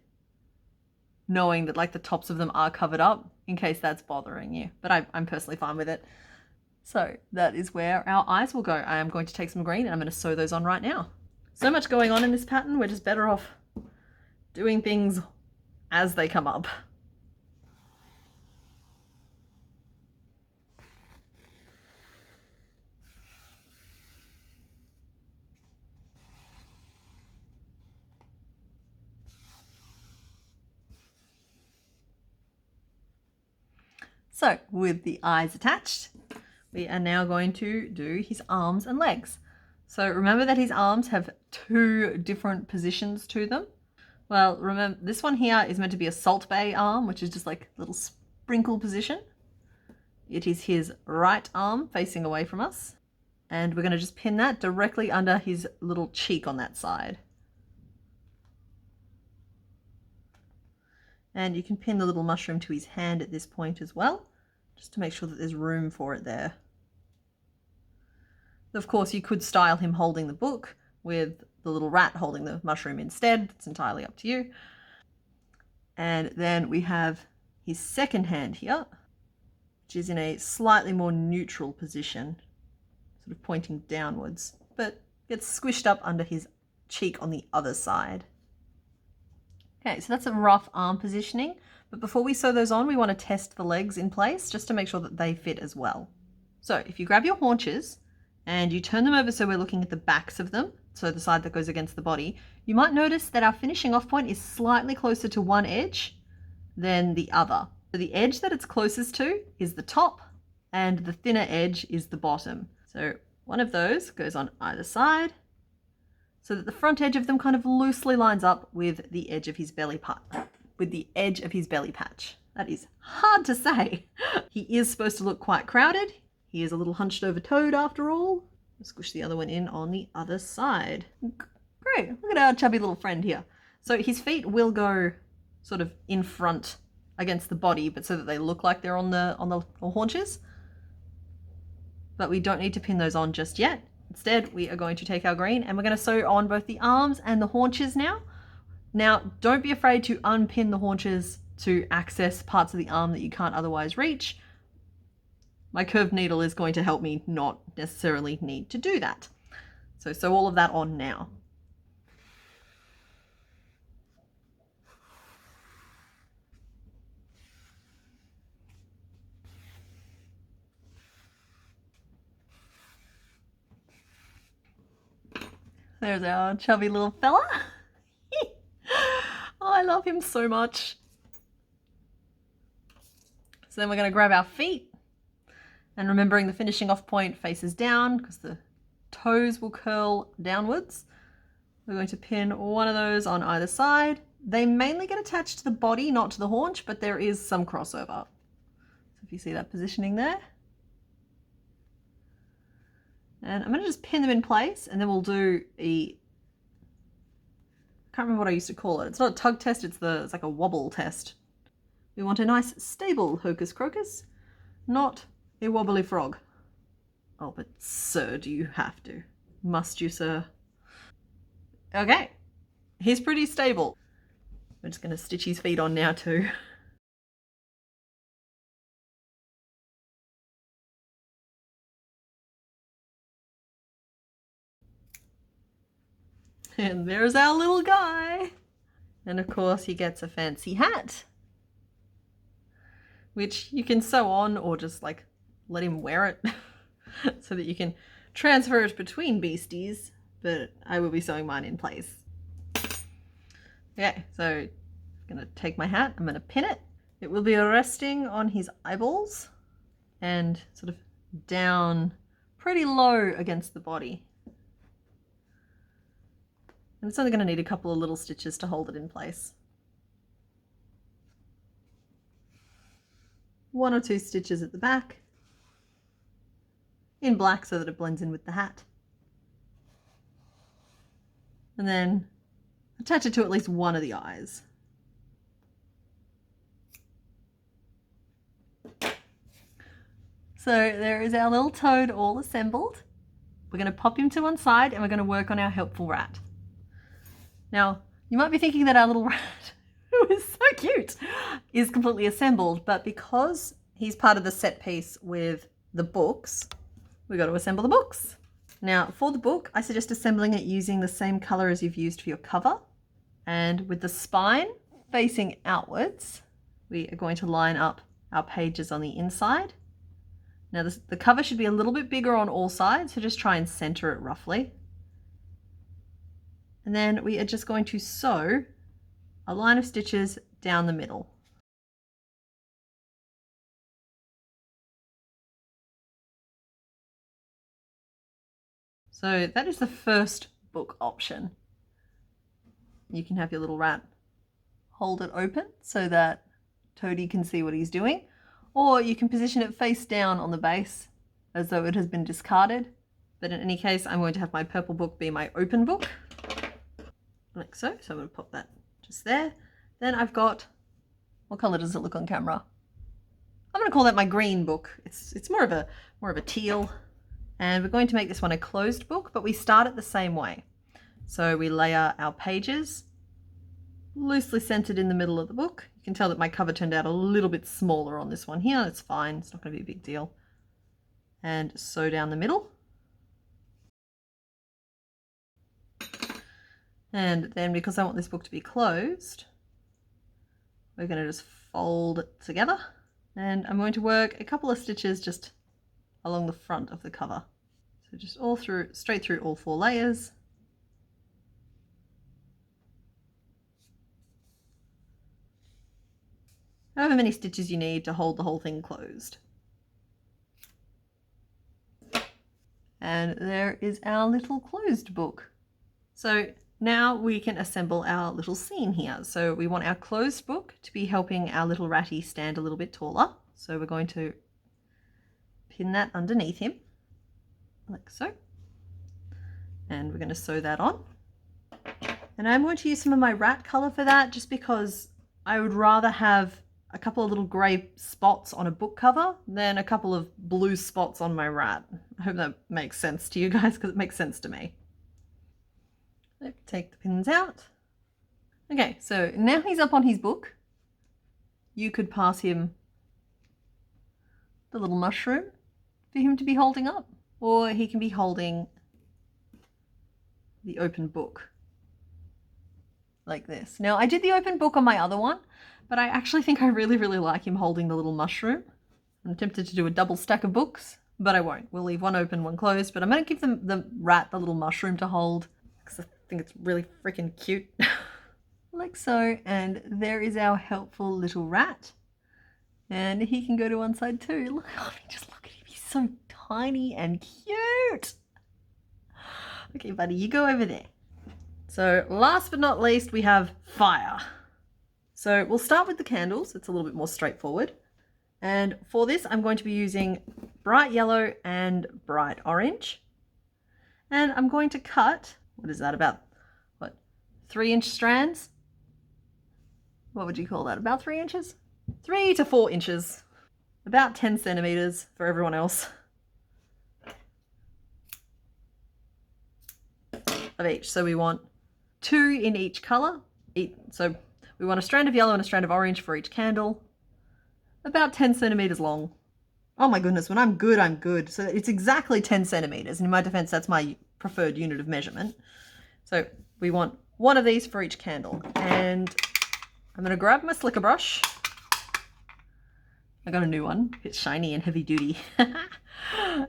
knowing that like the tops of them are covered up, in case that's bothering you. But I'm personally fine with it. So that is where our eyes will go. I am going to take some green and I'm going to sew those on right now. So much going on in this pattern, we're just better off doing things as they come up. So with the eyes attached, we are now going to do his arms and legs. So remember that his arms have 2 different positions to them. Well, remember this one here is meant to be a Salt Bae arm, which is just like a little sprinkle position. It is his right arm facing away from us. And we're going to just pin that directly under his little cheek on that side. And you can pin the little mushroom to his hand at this point as well, just to make sure that there's room for it there. Of course, you could style him holding the book with the little rat holding the mushroom instead. It's entirely up to you. And then we have his second hand here, which is in a slightly more neutral position, sort of pointing downwards, but gets squished up under his cheek on the other side. Okay, so that's a rough arm positioning, but before we sew those on, we want to test the legs in place just to make sure that they fit as well. So if you grab your haunches and you turn them over so we're looking at the backs of them, so the side that goes against the body, you might notice that our finishing off point is slightly closer to one edge than the other. So the edge that it's closest to is the top and the thinner edge is the bottom. So one of those goes on either side so that the front edge of them kind of loosely lines up with the edge of his belly patch. That is hard to say. He is supposed to look quite crowded. He is a little hunched over toed after all. Squish the other one in on the other side. Great, look at our chubby little friend here. So his feet will go sort of in front against the body, but so that they look like they're on the haunches. But we don't need to pin those on just yet. Instead, we are going to take our green and we're going to sew on both the arms and the haunches now. Now, don't be afraid to unpin the haunches to access parts of the arm that you can't otherwise reach. My curved needle is going to help me not necessarily need to do that. So sew all of that on now. There's our chubby little fella. Oh, I love him so much. So then we're going to grab our feet, and remembering the finishing off point faces down because the toes will curl downwards. We're going to pin one of those on either side. They mainly get attached to the body, not to the haunch, but there is some crossover. So if you see that positioning there. And I'm going to just pin them in place, and then we'll do I can't remember what I used to call it. It's not a tug test, it's like a wobble test. We want a nice stable hocus crocus, not a wobbly frog. Oh, but sir, do you have to? Must you, sir? Okay, he's pretty stable. We're just going to stitch his feet on now too. And there's our little guy. And of course he gets a fancy hat, which you can sew on or just like let him wear it so that you can transfer it between beasties, but I will be sewing mine in place. Okay, so I'm gonna take my hat, I'm gonna pin it. It will be resting on his eyeballs and sort of down pretty low against the body. And it's only going to need a couple of little stitches to hold it in place. 1 or 2 stitches at the back in black so that it blends in with the hat. And then attach it to at least one of the eyes. So there is our little toad all assembled. We're going to pop him to one side and we're going to work on our helpful rat. Now, you might be thinking that our little rat, who is so cute, is completely assembled, but because he's part of the set piece with the books, we've got to assemble the books. Now, for the book, I suggest assembling it using the same color as you've used for your cover. And with the spine facing outwards, we are going to line up our pages on the inside. Now, the cover should be a little bit bigger on all sides, so just try and center it roughly. And then we are just going to sew a line of stitches down the middle. So that is the first book option. You can have your little rat hold it open so that Toadie can see what he's doing, or you can position it face down on the base as though it has been discarded. But in any case, I'm going to have my purple book be my open book. Like so. So I'm going to pop that just there. Then I've got, what color does it look on camera? I'm going to call that my green book. It's more of a teal. And we're going to make this one a closed book, but we start it the same way. So we layer our pages loosely centered in the middle of the book. You can tell that my cover turned out a little bit smaller on this one here. It's fine. It's not going to be a big deal. And sew down the middle. And then because I want this book to be closed, we're going to just fold it together. And I'm going to work a couple of stitches just along the front of the cover. So just all through, straight through all 4 layers. However many stitches you need to hold the whole thing closed. And there is our little closed book. So now we can assemble our little scene here. So we want our closed book to be helping our little ratty stand a little bit taller. So we're going to pin that underneath him, like so. And we're going to sew that on. And I'm going to use some of my rat colour for that, just because I would rather have a couple of little grey spots on a book cover than a couple of blue spots on my rat. I hope that makes sense to you guys, because it makes sense to me. Take the pins out. Okay, so now he's up on his book. You could pass him the little mushroom for him to be holding up, or he can be holding the open book like this. Now I did the open book on my other one, but I actually think I really like him holding the little mushroom. I'm tempted to do a double stack of books, but I won't. We'll leave one open, one closed, but I'm going to give the rat the little mushroom to hold because I think it's really freaking cute. Like so. And there is our helpful little rat. And he can go to one side too. Look, I mean, just look at him. He's so tiny and cute. Okay, buddy, you go over there. So last but not least, we have fire. So we'll start with the candles. It's a little bit more straightforward. And for this, I'm going to be using bright yellow and bright orange. And I'm going to cut, what is that, about, what, 3-inch strands? What would you call that? About 3 inches? 3 to 4 inches. About 10 centimeters for everyone else. Of each. So we want 2 in each color. So we want a strand of yellow and a strand of orange for each candle. About 10 centimeters long. Oh my goodness, when I'm good, I'm good. So it's exactly 10 centimeters. And in my defense, that's my preferred unit of measurement. So we want 1 of these for each candle. And I'm going to grab my slicker brush. I got a new one. It's shiny and heavy duty.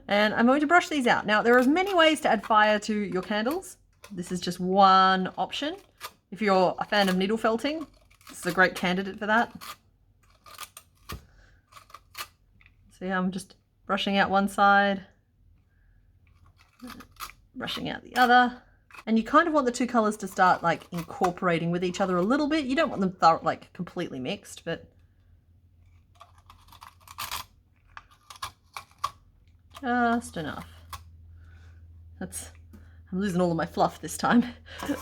And I'm going to brush these out. Now, there are many ways to add fire to your candles. This is just one option. If you're a fan of needle felting, this is a great candidate for that. See how I'm just brushing out one side, brushing out the other. And you kind of want the 2 colors to start like incorporating with each other a little bit. You don't want them like completely mixed, but just enough. I'm losing all of my fluff this time.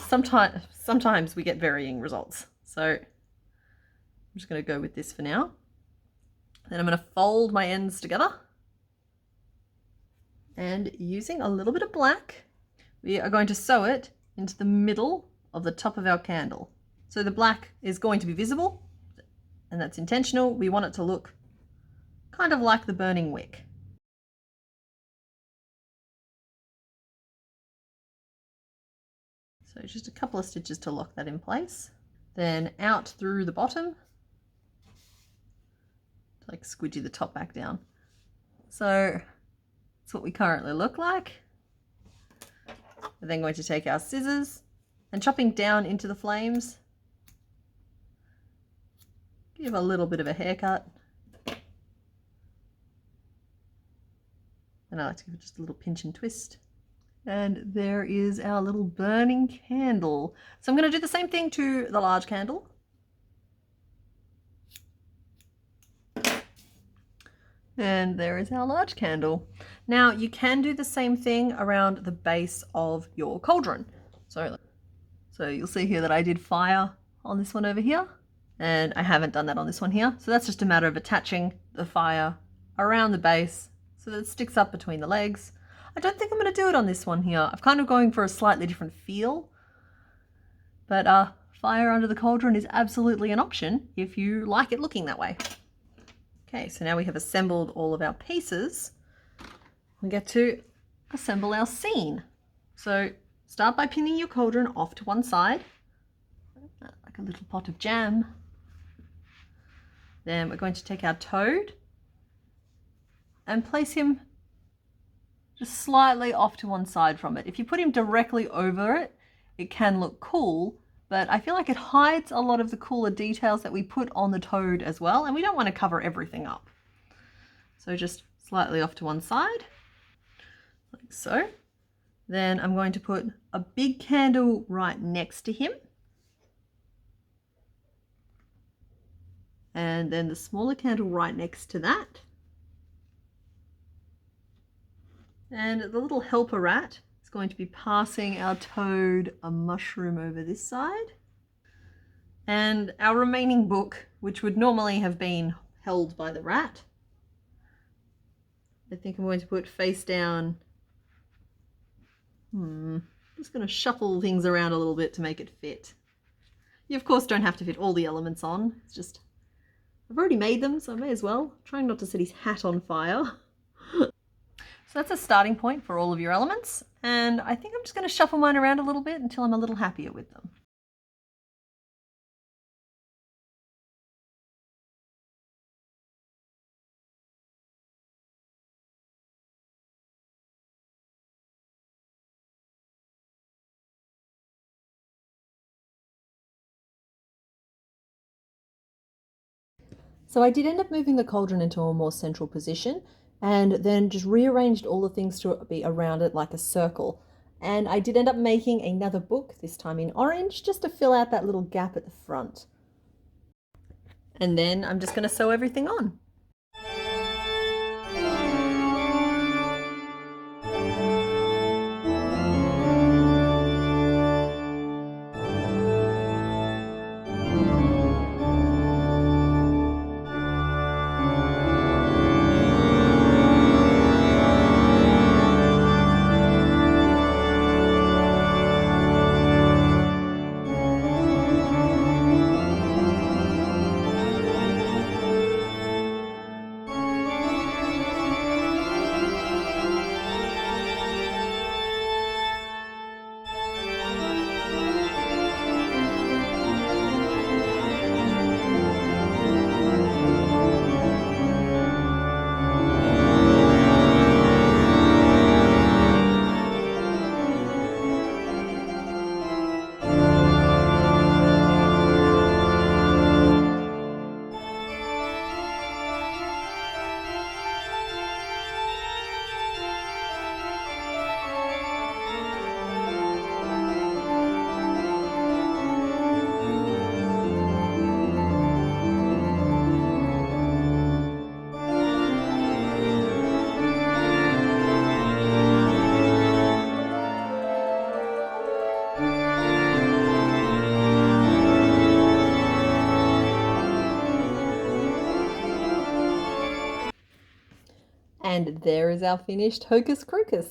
Sometimes we get varying results. So I'm just going to go with this for now. Then I'm going to fold my ends together. And using a little bit of black, we are going to sew it into the middle of the top of our candle. So the black is going to be visible, and that's intentional. We want it to look kind of like the burning wick. So just a couple of stitches to lock that in place. Then out through the bottom, like squidgy the top back down. So that's what we currently look like. We're then going to take our scissors and chopping down into the flames, give a little bit of a haircut. And I like to give it just a little pinch and twist. And there is our little burning candle. So I'm going to do the same thing to the large candle. And there is our large candle. Now you can do the same thing around the base of your cauldron. So you'll see here that I did fire on this one over here, and I haven't done that on this one here. So that's just a matter of attaching the fire around the base so that it sticks up between the legs. I don't think I'm going to do it on this one here. I'm kind of going for a slightly different feel, but fire under the cauldron is absolutely an option if you like it looking that way. Okay, so now we have assembled all of our pieces. We get to assemble our scene. So Start by pinning your cauldron off to one side, like a little pot of jam. Then we're going to take our toad and place him just slightly off to one side from it. If you put him directly over it, it can look cool, but I feel like it hides a lot of the cooler details that we put on the toad as well, and we don't want to cover everything up. So just slightly off to one side, like so. Then I'm going to put a big candle right next to him. And then the smaller candle right next to that. And the little helper rat is going to be passing our toad a mushroom over this side. And our remaining book, which would normally have been held by the rat, I think I'm going to put face down. Just going to shuffle things around a little bit to make it fit. You of course don't have to fit all the elements on. It's just, I've already made them, so I may as well. I'm trying not to set his hat on fire. So that's a starting point for all of your elements. And I think I'm just going to shuffle mine around a little bit until I'm a little happier with them. So I did end up moving the cauldron into a more central position and then just rearranged all the things to be around it like a circle. And I did end up making another book, this time in orange, just to fill out that little gap at the front. And then I'm just going to sew everything on. And there is our finished Hocus Crocus.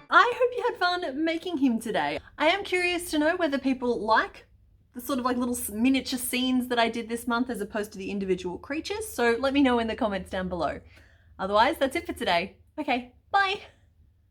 I hope you had fun making him today. I am curious to know whether people like the sort of like little miniature scenes that I did this month as opposed to the individual creatures, so let me know in the comments down below. Otherwise, that's it for today. Okay, bye!